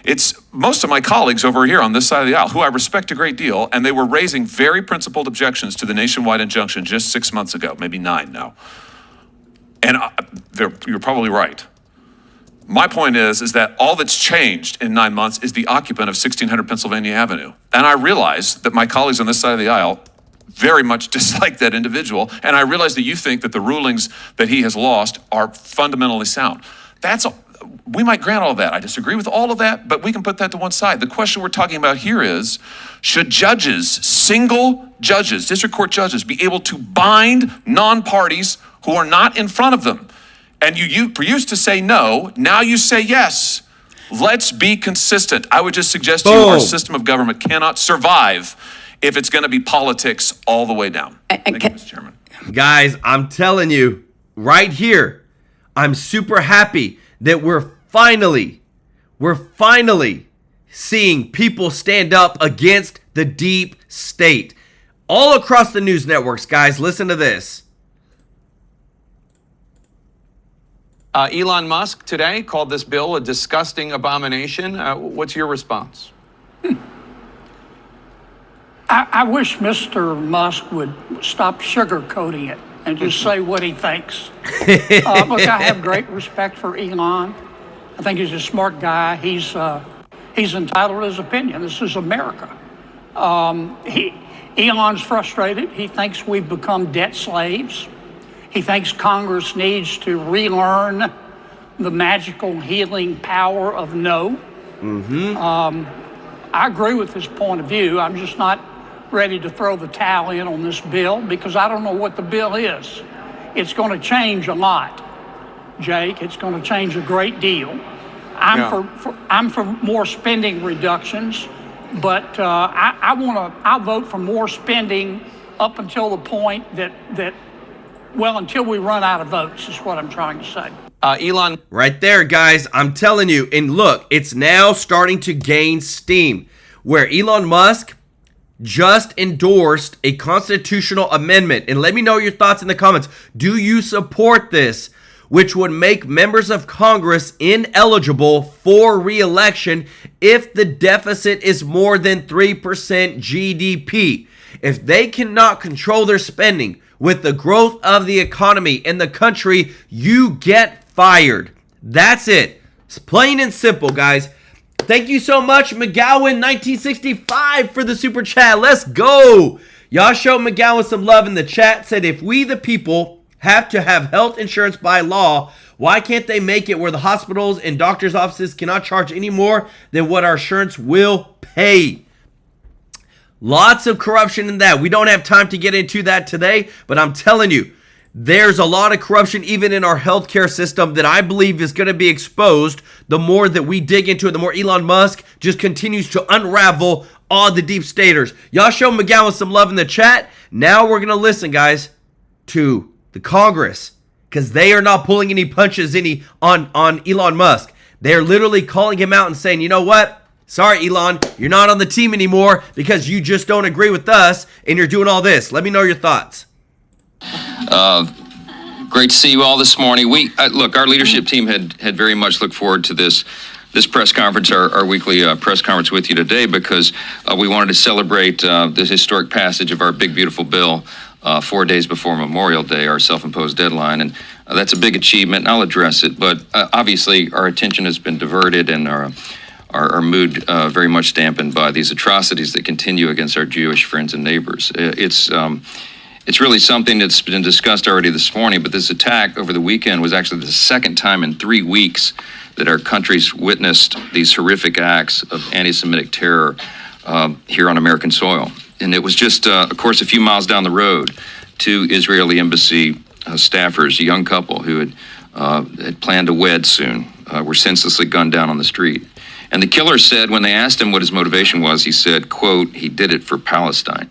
It's most of my colleagues over here on this side of the aisle, who I respect a great deal, and they were raising very principled objections to the nationwide injunction just 6 months ago, maybe 9 now. And you're probably right. My point is that all that's changed in 9 months is the occupant of 1600 Pennsylvania Avenue. And I realize that my colleagues on this side of the aisle very much dislike that individual. And I realize that you think that the rulings that he has lost are fundamentally sound. We might grant all of that. I disagree with all of that, but we can put that to one side. The question we're talking about here is, should judges, single judges, district court judges, be able to bind non-parties who are not in front of them? And you used to say no, now you say yes. Let's be consistent. I would just suggest to you our system of government cannot survive if it's going to be politics all the way down. Thank you, Mr. Chairman. Guys, I'm telling you, right here, I'm super happy that we're finally seeing people stand up against the deep state. All across the news networks, guys, listen to this. Elon Musk today called this bill a disgusting abomination. What's your response? I wish Mr. Musk would stop sugarcoating it and just say what he thinks. Look, I have great respect for Elon. I think he's a smart guy. He's entitled to his opinion. This is America. Elon's frustrated. He thinks we've become debt slaves. He thinks Congress needs to relearn the magical healing power of no. I agree with his point of view. I'm just not ready to throw the towel in on this bill because I don't know what the bill is. It's going to change a lot, Jake. It's going to change a great deal. I'm for more spending reductions, but I'll vote for more spending up until the point until we run out of votes is what I'm trying to say. Elon. Right there, guys. I'm telling you. And look, it's now starting to gain steam where Elon Musk just endorsed a constitutional amendment. And let me know your thoughts in the comments. Do you support this? Which would make members of Congress ineligible for re-election if the deficit is more than 3% GDP. If they cannot control their spending with the growth of the economy in the country, you get fired. That's it. It's plain and simple, guys. Thank you so much, McGowan 1965 for the super chat. Let's go. Y'all show McGowan some love in the chat. Said if we the people have to have health insurance by law, why can't they make it where the hospitals and doctors' offices cannot charge any more than what our insurance will pay? Lots of corruption in that. We don't have time to get into that today, but I'm telling you, there's a lot of corruption even in our healthcare system that I believe is going to be exposed the more that we dig into it, the more Elon Musk just continues to unravel all the deep staters. Y'all show McGowan some love in the chat. Now we're going to listen, guys, to the Congress, because they are not pulling any punches on Elon Musk. They're literally calling him out and saying, you know what? Sorry, Elon, you're not on the team anymore because you just don't agree with us and you're doing all this. Let me know your thoughts. Great to see you all this morning. Look, our leadership team had very much looked forward to this press conference, our weekly press conference with you today, because we wanted to celebrate this historic passage of our big, beautiful bill 4 days before Memorial Day, our self-imposed deadline. And that's a big achievement, and I'll address it. But obviously, our attention has been diverted, and our our mood very much dampened by these atrocities that continue against our Jewish friends and neighbors. It's really something that's been discussed already this morning, but this attack over the weekend was actually the second time in 3 weeks that our country's witnessed these horrific acts of anti-Semitic terror here on American soil. And it was just, of course, a few miles down the road, 2 Israeli embassy staffers, a young couple who had planned to wed soon, were senselessly gunned down on the street. And the killer said, when they asked him what his motivation was, he said, quote, he did it for Palestine.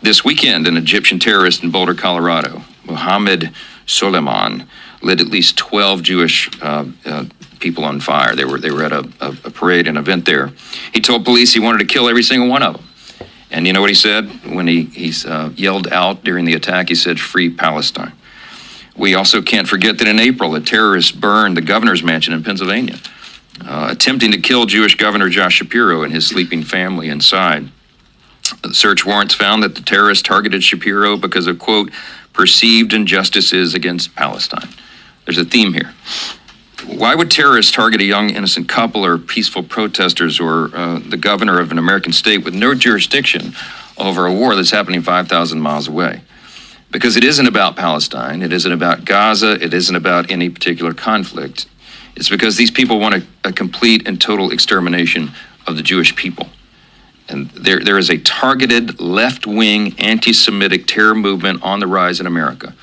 This weekend, an Egyptian terrorist in Boulder, Colorado, Mohammed Soleiman, lit at least 12 Jewish people on fire. They were at a parade, an event there. He told police he wanted to kill every single one of them. And you know what he said when he yelled out during the attack? He said, free Palestine. We also can't forget that in April, a terrorist burned the governor's mansion in Pennsylvania, attempting to kill Jewish Governor Josh Shapiro and his sleeping family inside. The search warrants found that the terrorist targeted Shapiro because of, quote, perceived injustices against Palestine. There's a theme here. Why would terrorists target a young innocent couple or peaceful protesters or the governor of an American state with no jurisdiction over a war that's happening 5,000 miles away? Because it isn't about Palestine, it isn't about Gaza, it isn't about any particular conflict. It's because these people want a complete and total extermination of the Jewish people. And there is a targeted left-wing anti-Semitic terror movement on the rise in America.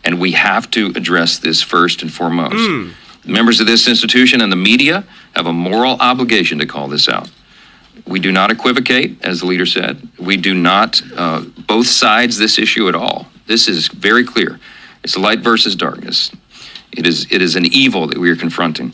And we have to address this first and foremost. Members of this institution and the media have a moral obligation to call this out. We do not equivocate, as the leader said. We do not both sides this issue at all. This is very clear. It's light versus darkness. It is an evil that we are confronting.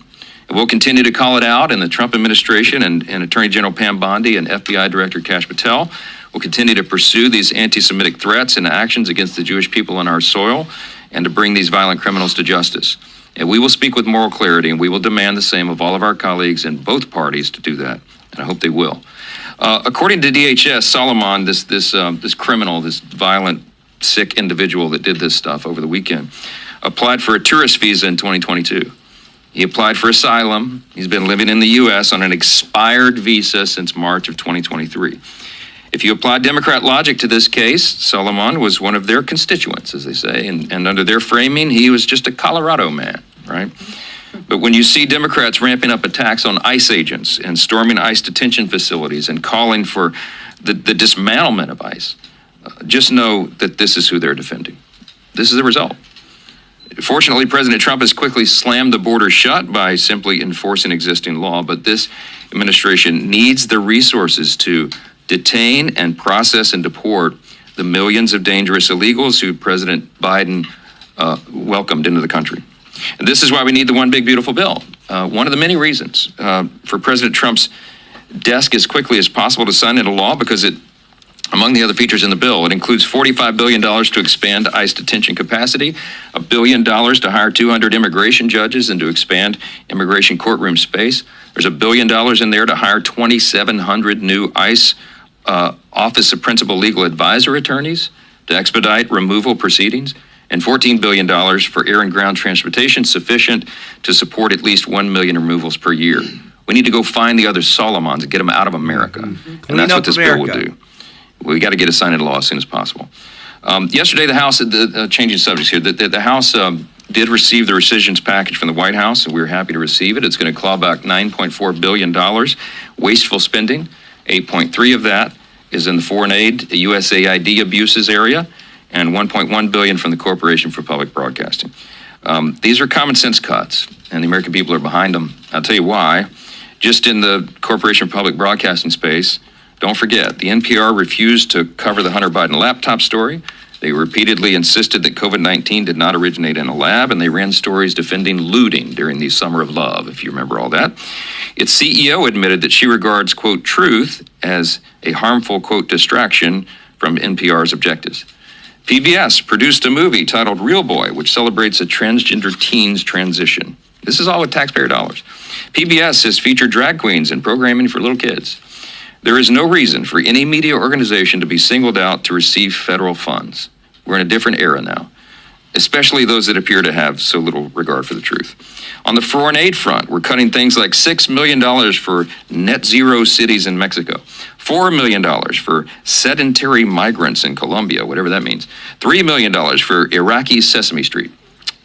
And we'll continue to call it out, and the Trump administration and Attorney General Pam Bondi and FBI Director Kash Patel will continue to pursue these anti-Semitic threats and actions against the Jewish people on our soil and to bring these violent criminals to justice. And we will speak with moral clarity, and we will demand the same of all of our colleagues in both parties to do that, and I hope they will. According to DHS, Solomon, this criminal, this violent, sick individual that did this stuff over the weekend, applied for a tourist visa in 2022. He applied for asylum. He's been living in the U.S. on an expired visa since March of 2023. If you apply Democrat logic to this case, Solomon was one of their constituents, as they say, and under their framing, he was just a Colorado man, right? But when you see Democrats ramping up attacks on ICE agents and storming ICE detention facilities and calling for the dismantlement of ICE, just know that this is who they're defending. This is the result. Fortunately, President Trump has quickly slammed the border shut by simply enforcing existing law, but this administration needs the resources to detain and process and deport the millions of dangerous illegals who President Biden welcomed into the country. And this is why we need the one big beautiful bill. One of the many reasons for President Trump's desk as quickly as possible to sign into law, because it, among the other features in the bill, it includes $45 billion to expand ICE detention capacity, $1 billion to hire 200 immigration judges and to expand immigration courtroom space. There's $1 billion in there to hire 2,700 new ICE Office of Principal Legal Advisor attorneys to expedite removal proceedings, and $14 billion for air and ground transportation sufficient to support at least 1 million removals per year. We need to go find the other Solomons and get them out of America. And that's what this bill will do. We got to get it signed into law as soon as possible. Yesterday, the House, changing subjects here, the House did receive the Recisions Package from the White House, and we were happy to receive it. It's going to claw back $9.4 billion, wasteful spending. 8.3 of that is in the foreign aid, the USAID abuses area, and $1.1 billion from the Corporation for Public Broadcasting. These are common sense cuts, and the American people are behind them. I'll tell you why. Just in the Corporation for Public Broadcasting space, don't forget, the NPR refused to cover the Hunter Biden laptop story. They repeatedly insisted that COVID-19 did not originate in a lab, and they ran stories defending looting during the Summer of Love, if you remember all that. Its CEO admitted that she regards, quote, truth as a harmful, quote, distraction from NPR's objectives. PBS produced a movie titled Real Boy, which celebrates a transgender teen's transition. This is all with taxpayer dollars. PBS has featured drag queens in programming for little kids. There is no reason for any media organization to be singled out to receive federal funds. We're in a different era now. especially those that appear to have so little regard for the truth. On the foreign aid front, we're cutting things like $6 million for net zero cities in Mexico, $4 million for sedentary migrants in Colombia, whatever that means, $3 million for Iraqi Sesame Street,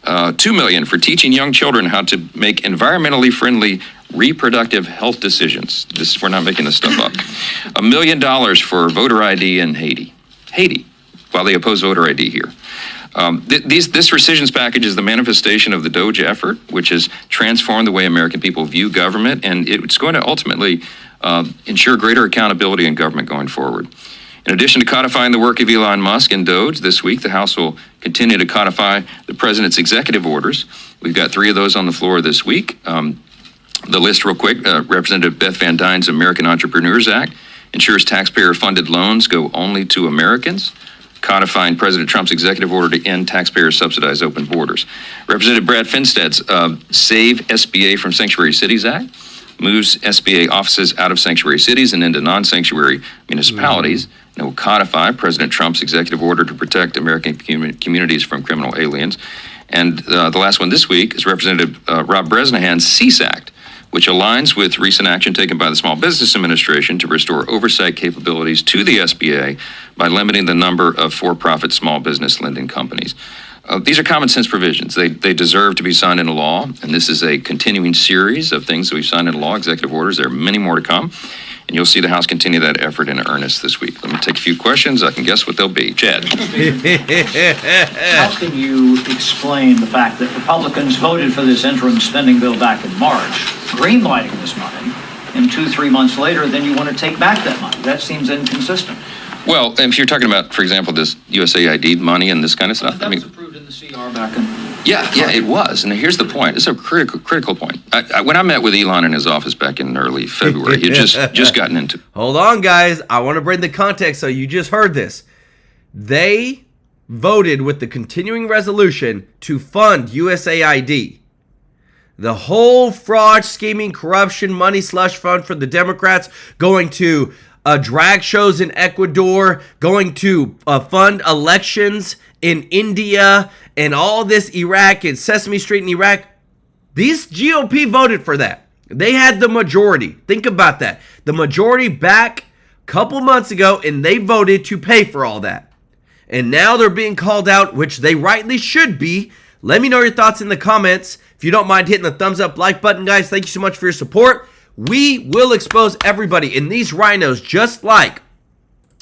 $2 million for teaching young children how to make environmentally friendly reproductive health decisions. We're not making this stuff up. $1 million for voter ID in Haiti, while they oppose voter ID here. This Recisions Package is the manifestation of the Doge effort, which has transformed the way American people view government, and it's going to ultimately ensure greater accountability in government going forward. In addition to codifying the work of Elon Musk and Doge, this week the House will continue to codify the president's executive orders. We've got 3 of those on the floor this week. The list real quick, Representative Beth Van Dyne's American Entrepreneurs Act ensures taxpayer-funded loans go only to Americans, codifying President Trump's executive order to end taxpayer-subsidized open borders. Representative Brad Finstad's Save SBA from Sanctuary Cities Act moves SBA offices out of sanctuary cities and into non-sanctuary municipalities, and it will codify President Trump's executive order to protect American communities from criminal aliens. And the last one this week is Representative Rob Bresnahan's CEASE Act, which aligns with recent action taken by the Small Business Administration to restore oversight capabilities to the SBA by limiting the number of for-profit small business lending companies. These are common sense provisions. They deserve to be signed into law, and this is a continuing series of things that we've signed into law, executive orders. There are many more to come, and you'll see the House continue that effort in earnest this week. Let me take a few questions. I can guess what they'll be. Chad. How can you explain the fact that Republicans voted for this interim spending bill back in March, greenlighting this money, and 2-3 months later, then you want to take back that money? That seems inconsistent. Well, if you're talking about, for example, this USAID money and this kind of stuff, that was approved in the CR back in. Yeah, it was. And here's the point. It's a critical point. When I met with Elon in his office back in early February, he had just gotten into. Hold on, guys. I want to bring the context so you just heard this. They voted with the continuing resolution to fund USAID. The whole fraud, scheming, corruption, money slush fund for the Democrats going to drag shows in Ecuador, going to fund elections in India, and all this Iraq and Sesame Street in Iraq. These GOP voted for that. They had the majority. Think about that. The majority back a couple months ago, and they voted to pay for all that. And now they're being called out, which they rightly should be. Let me know your thoughts in the comments. If you don't mind hitting the thumbs up like button, guys, thank you so much for your support. We will expose everybody in these rhinos, just like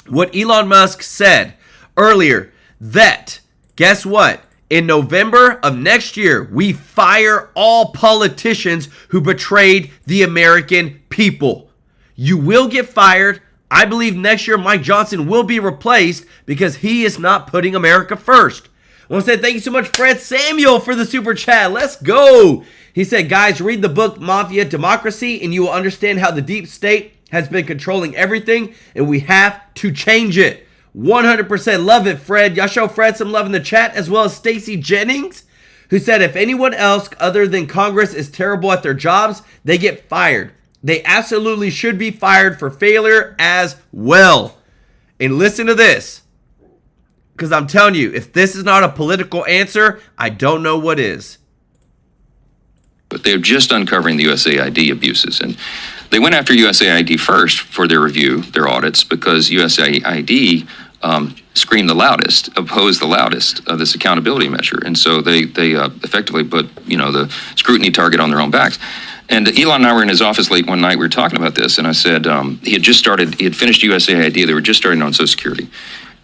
what Elon Musk said earlier, that, guess what? In November of next year, we fire all politicians who betrayed the American people. You will get fired. I believe next year Mike Johnson will be replaced because he is not putting America first. I want to say thank you so much, Fred Samuel, for the super chat. Let's go. He said, guys, read the book Mafia Democracy and you will understand how the deep state has been controlling everything and we have to change it. 100% love it, Fred. Y'all show Fred some love in the chat, as well as Stacy Jennings, who said if anyone else other than Congress is terrible at their jobs, they get fired. They absolutely should be fired for failure as well. And listen to this, because I'm telling you, if this is not a political answer, I don't know what is. But they're just uncovering the USAID abuses. And they went after USAID first for their review, their audits, because USAID screamed the loudest, opposed the loudest of this accountability measure. And so they effectively put, the scrutiny target on their own backs. And Elon and I were in his office late one night. We were talking about this, and I said he had finished USAID. They were just starting on Social Security.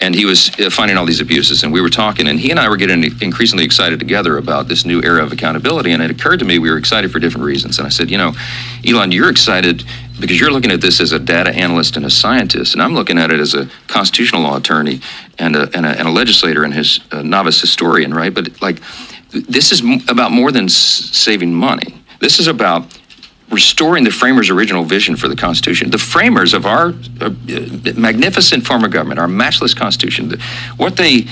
And he was finding all these abuses, and we were talking, and he and I were getting increasingly excited together about this new era of accountability, and it occurred to me we were excited for different reasons. And I said, Elon, you're excited because you're looking at this as a data analyst and a scientist, and I'm looking at it as a constitutional law attorney and a legislator and his novice historian, right? But this is about more than saving money. This is about restoring the framers' original vision for the Constitution. The framers of our magnificent form of government, our matchless Constitution, what they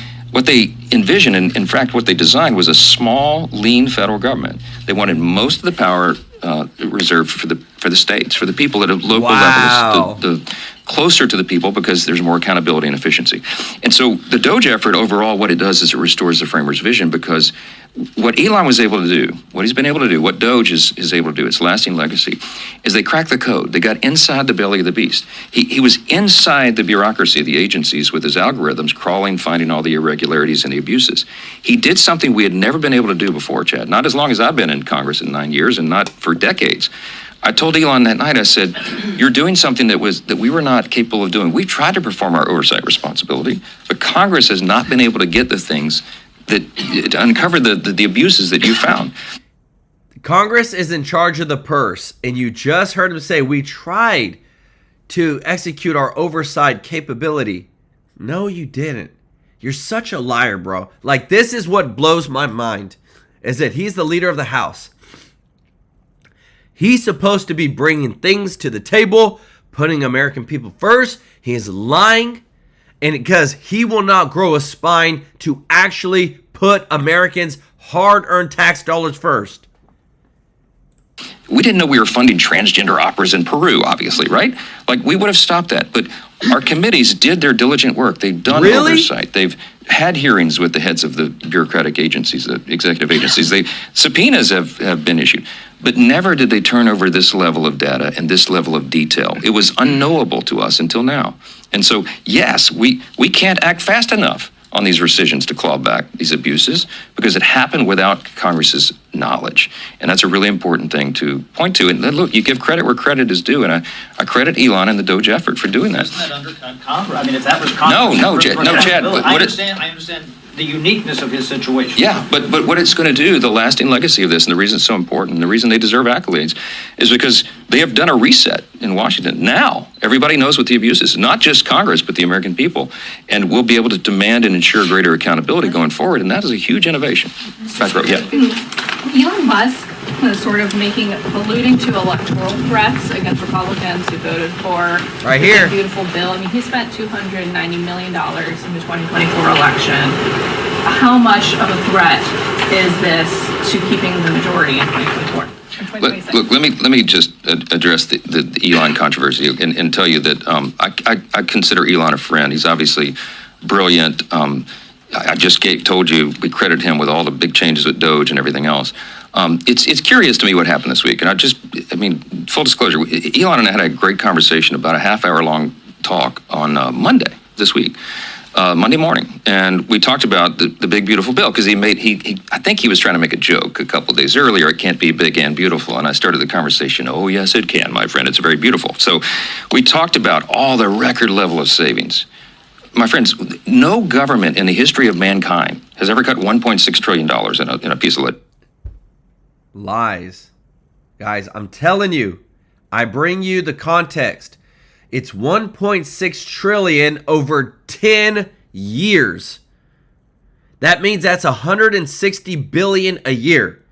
envisioned, and in fact what they designed, was a small, lean federal government. They wanted most of the power reserved for the states, for the people at a local level, the closer to the people because there's more accountability and efficiency. And so the Doge effort overall, what it does is it restores the framers' vision, because what Elon was able to do, what he's been able to do, what Doge is able to do, its lasting legacy, is they cracked the code. They got inside the belly of the beast. He was inside the bureaucracy of the agencies with his algorithms, crawling, finding all the irregularities and the abuses. He did something we had never been able to do before, Chad, not as long as I've been in Congress in 9 years and not for decades. I told Elon that night, I said, you're doing something that we were not capable of doing. We've tried to perform our oversight responsibility, but Congress has not been able to get the things that to uncover the abuses that you found. Congress is in charge of the purse, and you just heard him say we tried to execute our oversight capability. No, you didn't. You're such a liar, bro. Like, this is what blows my mind, is that he's the leader of the House. He's supposed to be bringing things to the table, putting American people first. He is lying, and because he will not grow a spine to actually put Americans' hard-earned tax dollars first. We didn't know we were funding transgender operas in Peru, obviously, right? Like, we would have stopped that. But our committees did their diligent work. They've done oversight. They've had hearings with the heads of the bureaucratic agencies, the executive agencies. Subpoenas have been issued. But never did they turn over this level of data and this level of detail. It was unknowable to us until now. And so, yes, we can't act fast enough on these rescissions to claw back these abuses, because it happened without Congress's knowledge. And that's a really important thing to point to. And look, you give credit where credit is due, and I credit Elon and the Doge effort for doing that. Doesn't that undercut Congress? I mean, if that was Congress... No, Chad. I understand the uniqueness of his situation. Yeah, but what it's going to do, the lasting legacy of this, and the reason it's so important, and the reason they deserve accolades, is because they have done a reset in Washington. Now, everybody knows what the abuse is, not just Congress, but the American people. And we'll be able to demand and ensure greater accountability going forward, and that is a huge innovation. Back row, yeah. Elon Musk was sort of alluding to electoral threats against Republicans who voted for the beautiful bill. I mean, he spent $290 million in the 2024 election. How much of a threat is this to keeping the majority in 2024? Look, let me just address the Elon controversy and tell you that I consider Elon a friend. He's obviously brilliant. I just told you we credit him with all the big changes with Doge and everything else. It's curious to me what happened this week. And full disclosure, Elon and I had a great conversation, about a half-hour long talk on Monday this week. Monday morning, and we talked about the big beautiful bill, because I think he was trying to make a joke a couple of days earlier. It can't be big and beautiful, and I started the conversation. Oh yes, it can, my friend. It's very beautiful. So we talked about all the record level of savings. My friends, no government in the history of mankind has ever cut $1.6 trillion in a piece of lit. Lies, guys. I'm telling you, I bring you the context. It's 1.6 trillion over 10 years. That means that's 160 billion a year.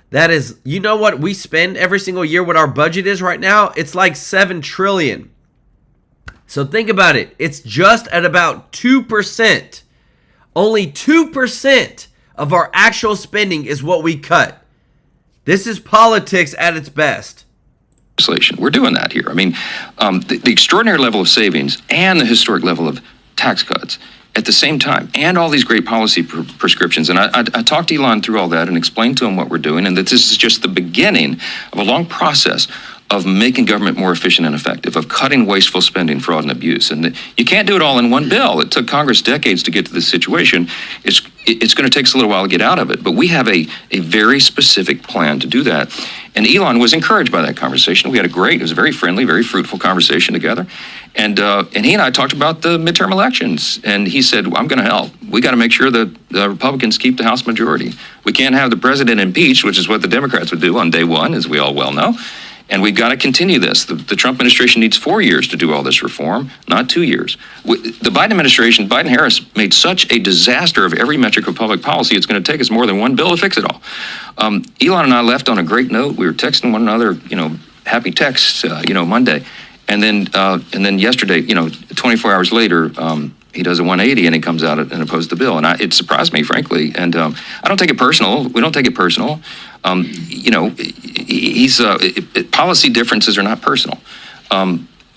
That is, you know what we spend every single year, what our budget is right now? It's like 7 trillion. So think about it. It's just at about 2%. Only 2% of our actual spending is what we cut. This is politics at its best. We're doing that here. I mean, the extraordinary level of savings and the historic level of tax cuts at the same time, and all these great policy prescriptions. And I talked to Elon through all that and explained to him what we're doing, and that this is just the beginning of a long process of making government more efficient and effective, of cutting wasteful spending, fraud, and abuse. And you can't do it all in one bill. It took Congress decades to get to this situation. It's going to take us a little while to get out of it, but we have a very specific plan to do that. And Elon was encouraged by that conversation. It was a very friendly, very fruitful conversation together. And he and I talked about the midterm elections. And he said, well, I'm going to help. We got to make sure that the Republicans keep the House majority. We can't have the president impeached, which is what the Democrats would do on day one, as we all well know. And we've got to continue this. The Trump administration needs 4 years to do all this reform, not 2 years. The Biden administration, Biden-Harris, made such a disaster of every metric of public policy, it's going to take us more than one bill to fix it all. Elon and I left on a great note. We were texting one another, happy texts, Monday. And then yesterday, 24 hours later, he does a 180 and he comes out and opposes the bill. And it surprised me, frankly. And I don't take it personal. We don't take it personal. Policy differences are not personal.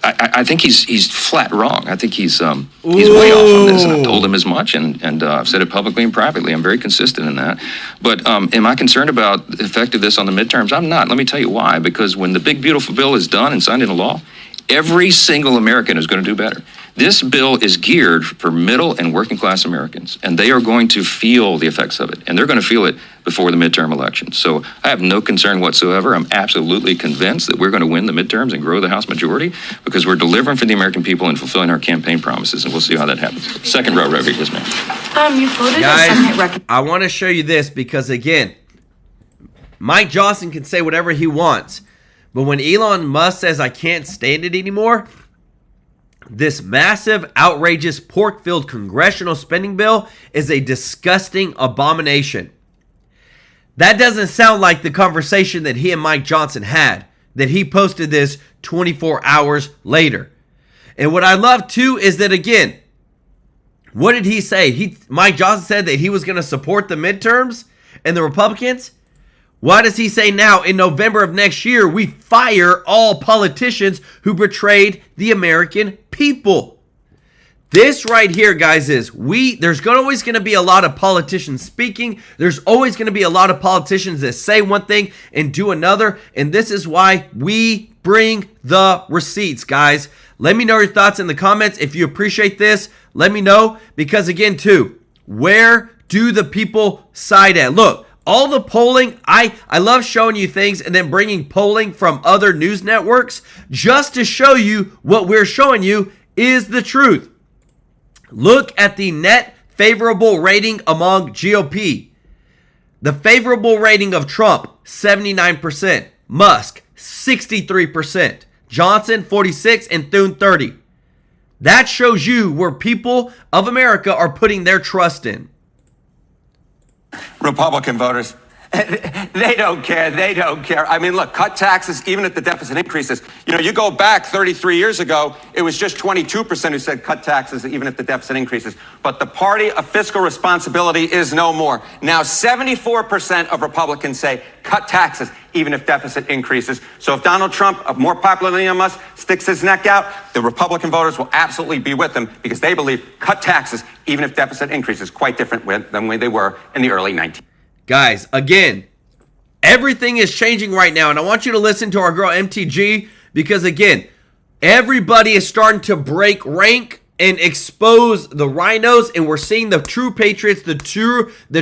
I think he's flat wrong. I think he's way off on this, and I've told him as much, and I've said it publicly and privately. I'm very consistent in that. But am I concerned about the effect of this on the midterms? I'm not. Let me tell you why. Because when the big, beautiful bill is done and signed into law, every single American is going to do better. This bill is geared for middle and working class Americans, and they are going to feel the effects of it, and they're going to feel it before the midterm elections. So I have no concern whatsoever. I'm absolutely convinced that we're going to win the midterms and grow the House majority because we're delivering for the American people and fulfilling our campaign promises, and we'll see how that happens. Second row, right here, yes, ma'am. You voted Guys, I want to show you this because, again, Mike Johnson can say whatever he wants, but when Elon Musk says I can't stand it anymore, this massive, outrageous, pork-filled congressional spending bill is a disgusting abomination. That doesn't sound like the conversation that he and Mike Johnson had, that he posted this 24 hours later. And what I love, too, is that, again, what did he say? Mike Johnson said that he was going to support the midterms and the Republicans. What does he say now? In November of next year, we fire all politicians who betrayed the American people. This right here, guys, is there's always going to be a lot of politicians speaking. There's always going to be a lot of politicians that say one thing and do another. And this is why we bring the receipts, guys. Let me know your thoughts in the comments. If you appreciate this, let me know. Because again, too, where do the people side at? Look. All the polling, I love showing you things and then bringing polling from other news networks just to show you what we're showing you is the truth. Look at the net favorable rating among GOP. The favorable rating of Trump, 79%. Musk, 63%. Johnson, 46%, and Thune, 30%. That shows you where people of America are putting their trust in. Republican voters, they don't care. They don't care. I mean, look, cut taxes, even if the deficit increases. You know, you go back 33 years ago, it was just 22% who said cut taxes, even if the deficit increases. But the party of fiscal responsibility is no more. Now, 74% of Republicans say cut taxes, even if deficit increases. So if Donald Trump, more popular than Elon Musk, sticks his neck out, the Republican voters will absolutely be with him because they believe cut taxes, even if deficit increases, quite different than the way they were in the early 1900s. Guys, again, everything is changing right now, and I want you to listen to our girl MTG because, again, everybody is starting to break rank and expose the rhinos, and we're seeing the true patriots, the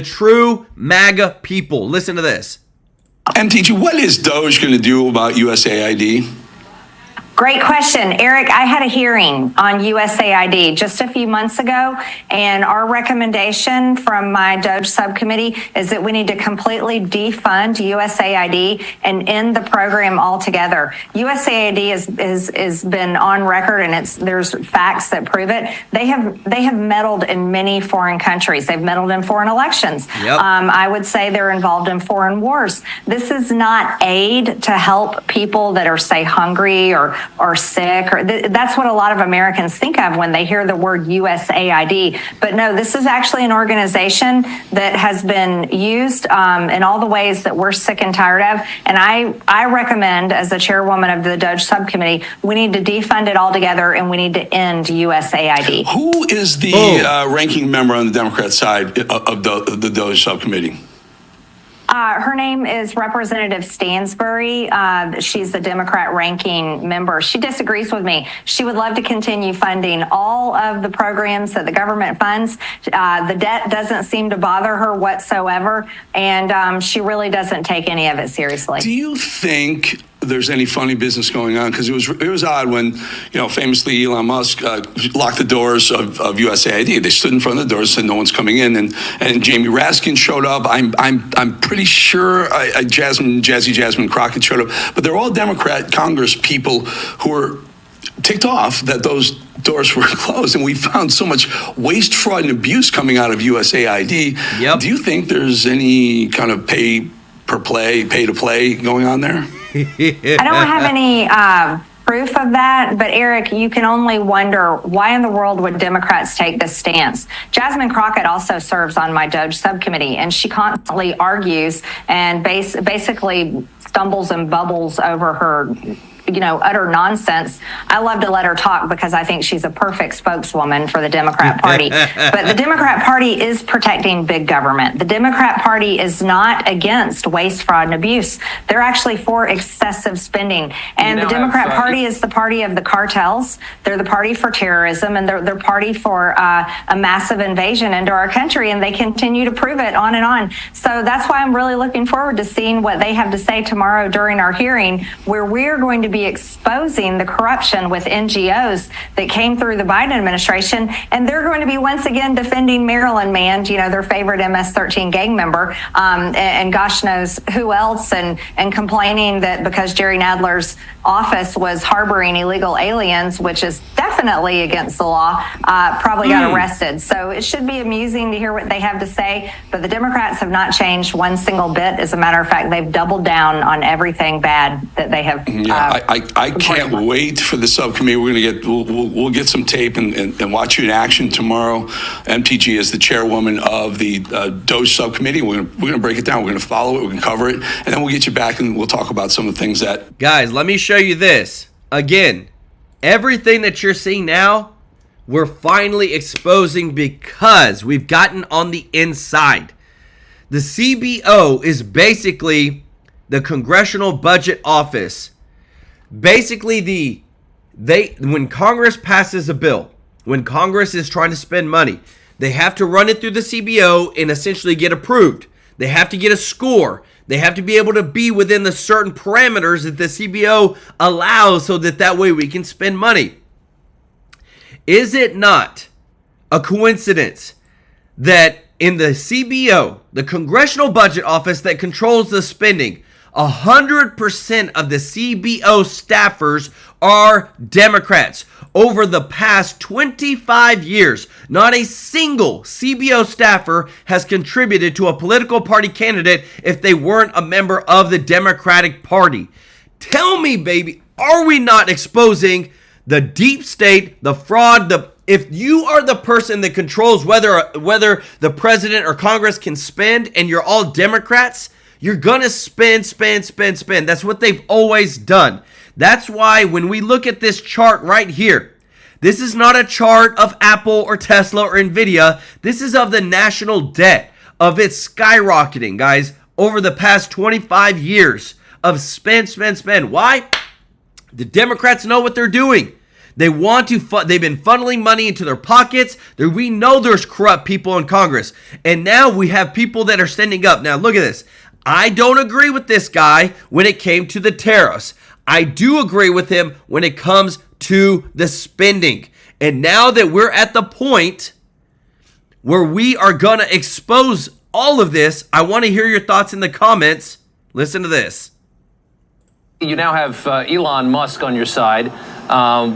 true MAGA people. Listen to this. MTG, what is Doge going to do about USAID? Great question, Eric. I had a hearing on USAID just a few months ago, and our recommendation from my Doge subcommittee is that we need to completely defund USAID and end the program altogether. USAID has been on record, and there's facts that prove it. They have meddled in many foreign countries. They've meddled in foreign elections. Yep. I would say they're involved in foreign wars. This is not aid to help people that are, say, hungry or sick, or that's what a lot of Americans think of when they hear the word USAID. But no, this is actually an organization that has been used in all the ways that we're sick and tired of. And I recommend, as the chairwoman of the Doge subcommittee, we need to defund it altogether and we need to end USAID. Who is the ranking member on the Democrat side of the Doge subcommittee? Her name is Representative Stansbury. She's the Democrat ranking member. She disagrees with me. She would love to continue funding all of the programs that the government funds. The debt doesn't seem to bother her whatsoever, and she really doesn't take any of it seriously. Do you think there's any funny business going on? Because it was odd when, famously Elon Musk locked the doors of USAID. They stood in front of the doors, said no one's coming in, and Jamie Raskin showed up. I'm pretty sure Jazzy Jasmine Crockett showed up, but they're all Democrat Congress people who were ticked off that those doors were closed, and we found so much waste, fraud, and abuse coming out of USAID. Yep. Do you think there's any kind of pay to play going on there? I don't have any proof of that, but Eric, you can only wonder why in the world would Democrats take this stance. Jasmine Crockett also serves on my Doge subcommittee, and she constantly argues and basically stumbles and bubbles over her utter nonsense. I love to let her talk because I think she's a perfect spokeswoman for the Democrat Party. But the Democrat Party is protecting big government. The Democrat Party is not against waste, fraud, and abuse. They're actually for excessive spending. And the Democrat Party is the party of the cartels. They're the party for terrorism, and they're party for a massive invasion into our country, and they continue to prove it on and on. So that's why I'm really looking forward to seeing what they have to say tomorrow during our hearing, where we're going to be exposing the corruption with NGOs that came through the Biden administration, and they're going to be once again defending Maryland Man, their favorite MS-13 gang member, and gosh knows who else, and complaining that because Jerry Nadler's office was harboring illegal aliens, which is definitely against the law, probably got arrested. So it should be amusing to hear what they have to say, but the Democrats have not changed one single bit. As a matter of fact, they've doubled down on everything bad that they have. I can't wait for the subcommittee. We're going to we'll get some tape and watch you in action tomorrow. MTG is the chairwoman of the DOGE subcommittee. We're going to break it down. We're going to follow it. We're going to cover it, and then we'll get you back and we'll talk about some of the things that. Guys, let me show you this again. Everything that you're seeing now, we're finally exposing because we've gotten on the inside. The CBO is basically the Congressional Budget Office. Basically, when Congress passes a bill, when Congress is trying to spend money, they have to run it through the CBO and essentially get approved. They have to get a score. They have to be able to be within the certain parameters that the CBO allows so that way we can spend money. Is it not a coincidence that in the CBO, the Congressional Budget Office that controls the spending, 100% of the CBO staffers are Democrats? Over the past 25 years, not a single CBO staffer has contributed to a political party candidate if they weren't a member of the Democratic Party. Tell me, baby, are we not exposing the deep state, the fraud, if you are the person that controls whether the president or Congress can spend and you're all Democrats, you're gonna spend. That's what they've always done. That's why when we look at this chart right here, this is not a chart of Apple or Tesla or Nvidia. This is of the national debt, of it skyrocketing, guys, over the past 25 years of spend. Why? The Democrats know what they're doing. They want to. They've been funneling money into their pockets. We know there's corrupt people in Congress, and now we have people that are standing up. Now look at this. I don't agree with this guy when it came to the tariffs. I do agree with him when it comes to the spending. And now that we're at the point where we are going to expose all of this, I want to hear your thoughts in the comments. Listen to this. You now have Elon Musk on your side,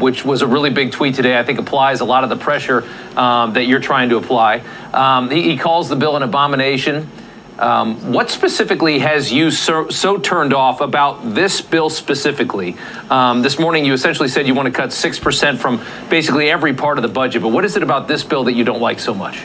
which was a really big tweet today. I think applies a lot of the pressure that you're trying to apply. He calls the bill an abomination. What specifically has you so turned off about this bill specifically? This morning you essentially said you want to cut 6% from basically every part of the budget, but what is it about this bill that you don't like so much?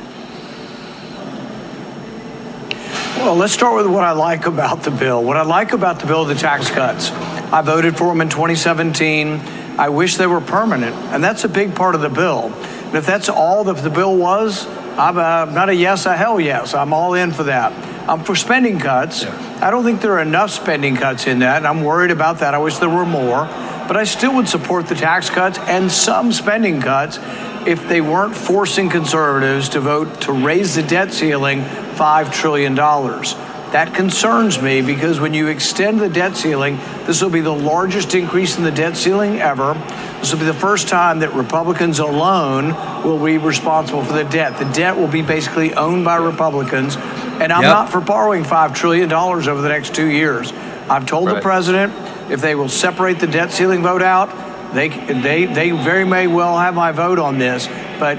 Well, let's start with what I like about the bill. What I like about the bill are the tax cuts. I voted for them in 2017. I wish they were permanent, and that's a big part of the bill. And if that's all that the bill was, I'm not a yes, a hell yes. I'm all in for that. I'm for spending cuts. I don't think there are enough spending cuts in that, and I'm worried about that. I wish there were more. But I still would support the tax cuts and some spending cuts if they weren't forcing conservatives to vote to raise the debt ceiling $5 trillion. That concerns me because when you extend the debt ceiling, this will be the largest increase in the debt ceiling ever. This will be the first time that Republicans alone will be responsible for the debt. The debt will be basically owned by Republicans. And I'm not for borrowing $5 trillion over the next 2 years. I've told the president if they will separate the debt ceiling vote out, they very may well have my vote on this. But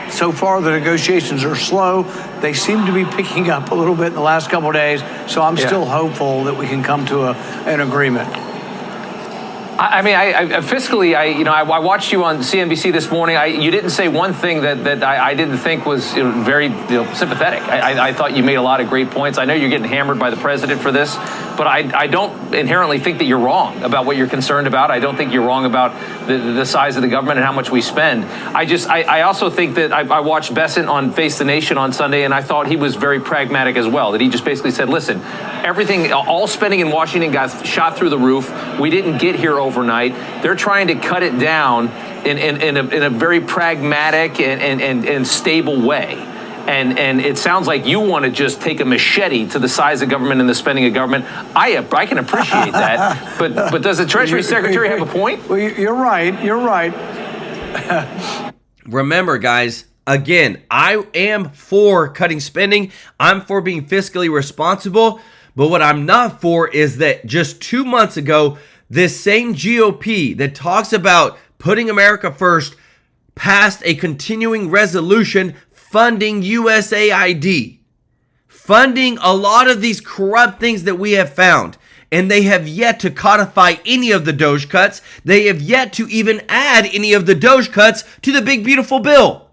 so far, the negotiations are slow. They seem to be picking up a little bit in the last couple of days. So I'm still hopeful that we can come to an agreement. I mean, fiscally, I watched you on CNBC this morning. You didn't say one thing that I didn't think was very sympathetic. I thought you made a lot of great points. I know you're getting hammered by the president for this, but I don't inherently think that you're wrong about what you're concerned about. I don't think you're wrong about the size of the government and how much we spend. I also think that I watched Besant on Face the Nation on Sunday, and I thought he was very pragmatic as well, that he just basically said, listen, everything, all spending in Washington got shot through the roof. We didn't get here overnight. They're trying to cut it down in a very pragmatic and stable way. And it sounds like you want to just take a machete to the size of government and the spending of government. I can appreciate that, but does the Treasury Secretary have a point? Well, you're right. You're right. Remember, guys, again, I am for cutting spending. I'm for being fiscally responsible. But what I'm not for is that just 2 months ago, this same GOP that talks about putting America first passed a continuing resolution funding USAID, funding a lot of these corrupt things that we have found. And they have yet to codify any of the Doge cuts. They have yet to even add any of the Doge cuts to the big, beautiful bill.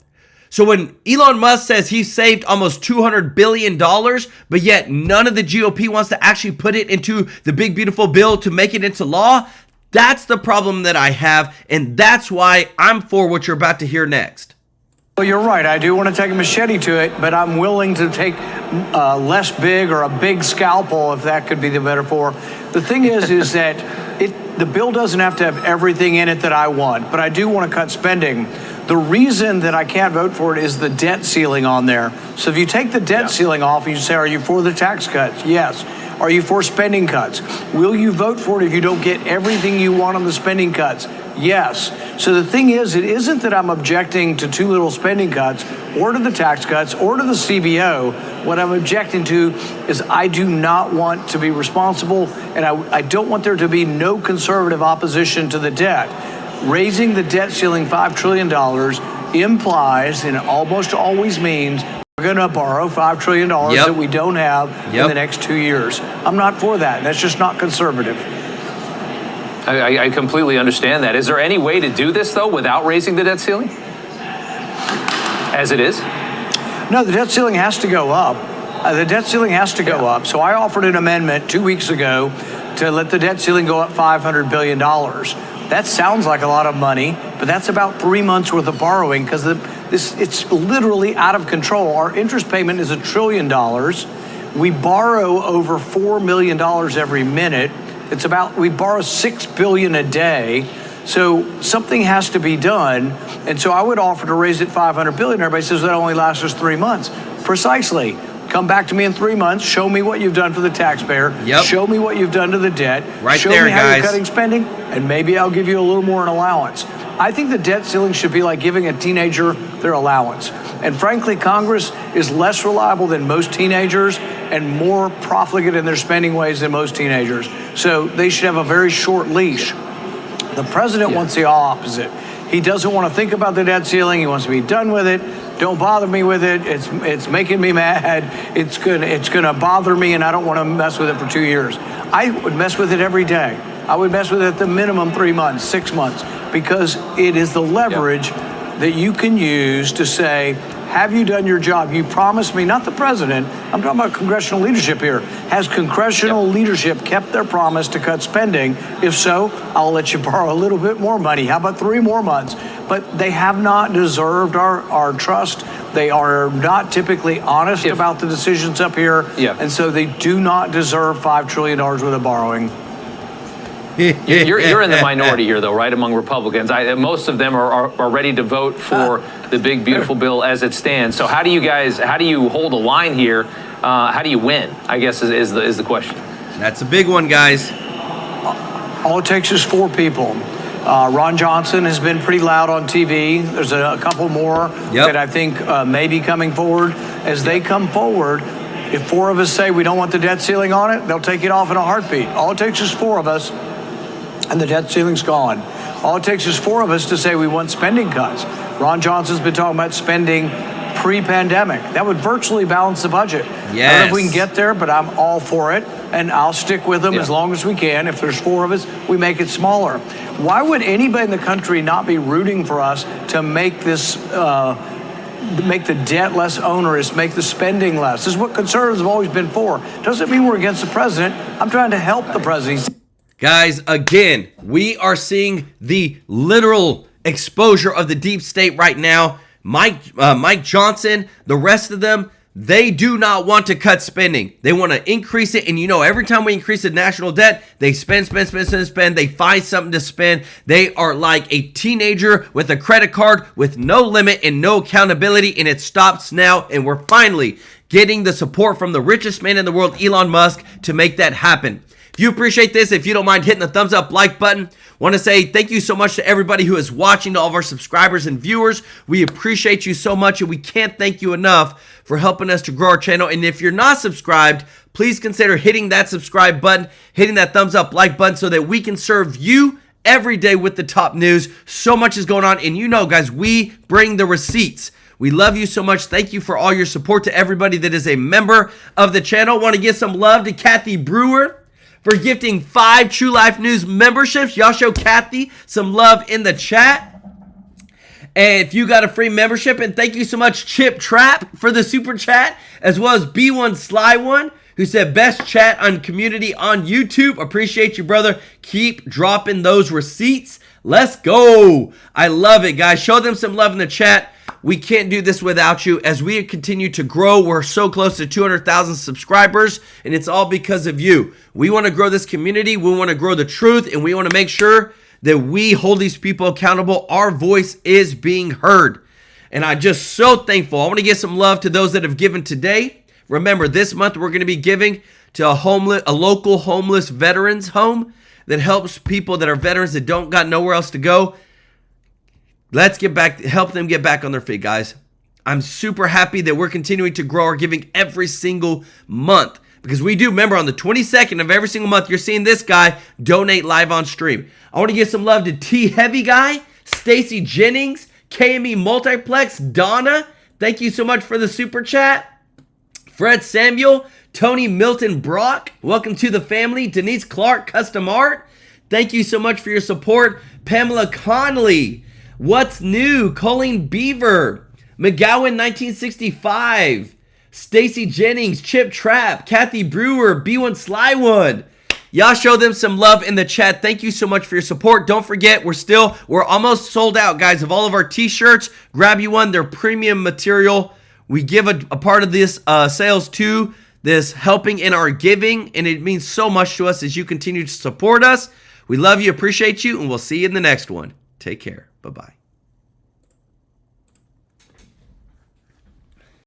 So when Elon Musk says he saved almost $200 billion, but yet none of the GOP wants to actually put it into the big, beautiful bill to make it into law, that's the problem that I have. And that's why I'm for what you're about to hear next. Well, you're right. I do want to take a machete to it, but I'm willing to take less big or a big scalpel, if that could be the metaphor. The thing is that the bill doesn't have to have everything in it that I want, but I do want to cut spending. The reason that I can't vote for it is the debt ceiling on there. So if you take the debt ceiling off and you say, are you for the tax cuts? Yes. Are you for spending cuts? Will you vote for it if you don't get everything you want on the spending cuts? Yes. So the thing is, it isn't that I'm objecting to too little spending cuts or to the tax cuts or to the CBO. What I'm objecting to is I do not want to be responsible, and I don't want there to be no conservative opposition to the debt. Raising the debt ceiling $5 trillion implies, and almost always means, we're going to borrow $5 trillion that we don't have in the next 2 years. I'm not for that. That's just not conservative. I completely understand that. Is there any way to do this, though, without raising the debt ceiling? As it is? No, the debt ceiling has to go up. The debt ceiling has to go up. So I offered an amendment 2 weeks ago to let the debt ceiling go up $500 billion. That sounds like a lot of money, but that's about 3 months worth of borrowing because it's literally out of control. Our interest payment is $1 trillion. We borrow over $4 million every minute. We borrow $6 billion a day. So something has to be done. And so I would offer to raise it $500 billion. Everybody says that only lasts us 3 months. Precisely. Come back to me in 3 months. Show me what you've done for the taxpayer. Show me what you've done to the debt. Show me how you're cutting spending, and maybe I'll give you a little more in allowance. I think the debt ceiling should be like giving a teenager their allowance. And frankly, Congress is less reliable than most teenagers and more profligate in their spending ways than most teenagers. So they should have a very short leash. The president wants the opposite. He doesn't want to think about the debt ceiling. He wants to be done with it. Don't bother me with it. It's making me mad. It's gonna bother me, and I don't want to mess with it for 2 years. I would mess with it every day. I would mess with it at the minimum 3 months, 6 months, because it is the leverage that you can use to say, have you done your job? You promised me, not the president, I'm talking about congressional leadership here. Has congressional leadership kept their promise to cut spending? If so, I'll let you borrow a little bit more money. How about 3 more months? But they have not deserved our trust. They are not typically honest about the decisions up here. And so they do not deserve $5 trillion worth of borrowing. You're in the minority here, though, right, among Republicans. Most of them are ready to vote for the big, beautiful bill as it stands. So how do you hold a line here? How do you win, I guess, is the question. That's a big one, guys. All it takes is 4 people. Ron Johnson has been pretty loud on TV. There's a couple more that I think may be coming forward. As they come forward, if 4 of us say we don't want the debt ceiling on it, they'll take it off in a heartbeat. All it takes is 4 of us, and the debt ceiling's gone. All it takes is 4 of us to say we want spending cuts. Ron Johnson's been talking about spending pre-pandemic. That would virtually balance the budget. I don't know if we can get there, but I'm all for it, and I'll stick with them as long as we can. If there's 4 of us, we make it smaller. Why would anybody in the country not be rooting for us to make this make the debt less onerous, make the spending less. This is what conservatives have always been for. Doesn't mean we're against the president. I'm trying to help the president. Guys, again, we are seeing the literal exposure of the deep state right now. Mike Johnson, the rest of them, they do not want to cut spending. They want to increase it. And you know, every time we increase the national debt, they spend. They find something to spend. They are like a teenager with a credit card with no limit and no accountability. And it stops now. And we're finally getting the support from the richest man in the world, Elon Musk, to make that happen. If you appreciate this, if you don't mind hitting the thumbs up like button, want to say thank you so much to everybody who is watching, to all of our subscribers and viewers. We appreciate you so much, and we can't thank you enough for helping us to grow our channel. And if you're not subscribed, please consider hitting that subscribe button, hitting that thumbs up like button, so that we can serve you every day with the top news. So much is going on, and you know, guys, we bring the receipts. We love you so much. Thank you for all your support. To everybody that is a member of the channel, want to give some love to Kathy Brewer for gifting 5 TrueLife News memberships. Y'all show Kathy some love in the chat. And if you got a free membership, and thank you so much, Chip Trap, for the super chat, as well as B1 Sly One, who said best chat on community on YouTube. Appreciate you, brother. Keep dropping those receipts. Let's go. I love it, guys. Show them some love in the chat. We can't do this without you. As we continue to grow, we're so close to 200,000 subscribers, and it's all because of you. We want to grow this community. We want to grow the truth, and we want to make sure that we hold these people accountable. Our voice is being heard, and I'm just so thankful. I want to give some love to those that have given today. Remember, this month we're going to be giving to a local homeless veterans home that helps people that are veterans that don't got nowhere else to go. Let's get back, help them get back on their feet, guys. I'm super happy that we're continuing to grow our giving every single month, because we do, remember, on the 22nd of every single month, you're seeing this guy donate live on stream. I want to give some love to T Heavy Guy, Stacy Jennings, KME Multiplex, Donna. Thank you so much for the super chat. Fred Samuel, Tony Milton Brock, welcome to the family. Denise Clark, Custom Art, thank you so much for your support. Pamela Conley, What's New, Colleen Beaver, McGowan 1965, Stacy Jennings, Chip Trap, Kathy Brewer, B1 Sly One. Y'all show them some love in the chat. Thank you so much for your support. Don't forget, we're almost sold out, guys, of all of our t-shirts. Grab you one. They're premium material. We give a part of this sales to this helping in our giving, and it means so much to us as you continue to support us. We love you, appreciate you, and we'll see you in the next one. Take care. Bye-bye.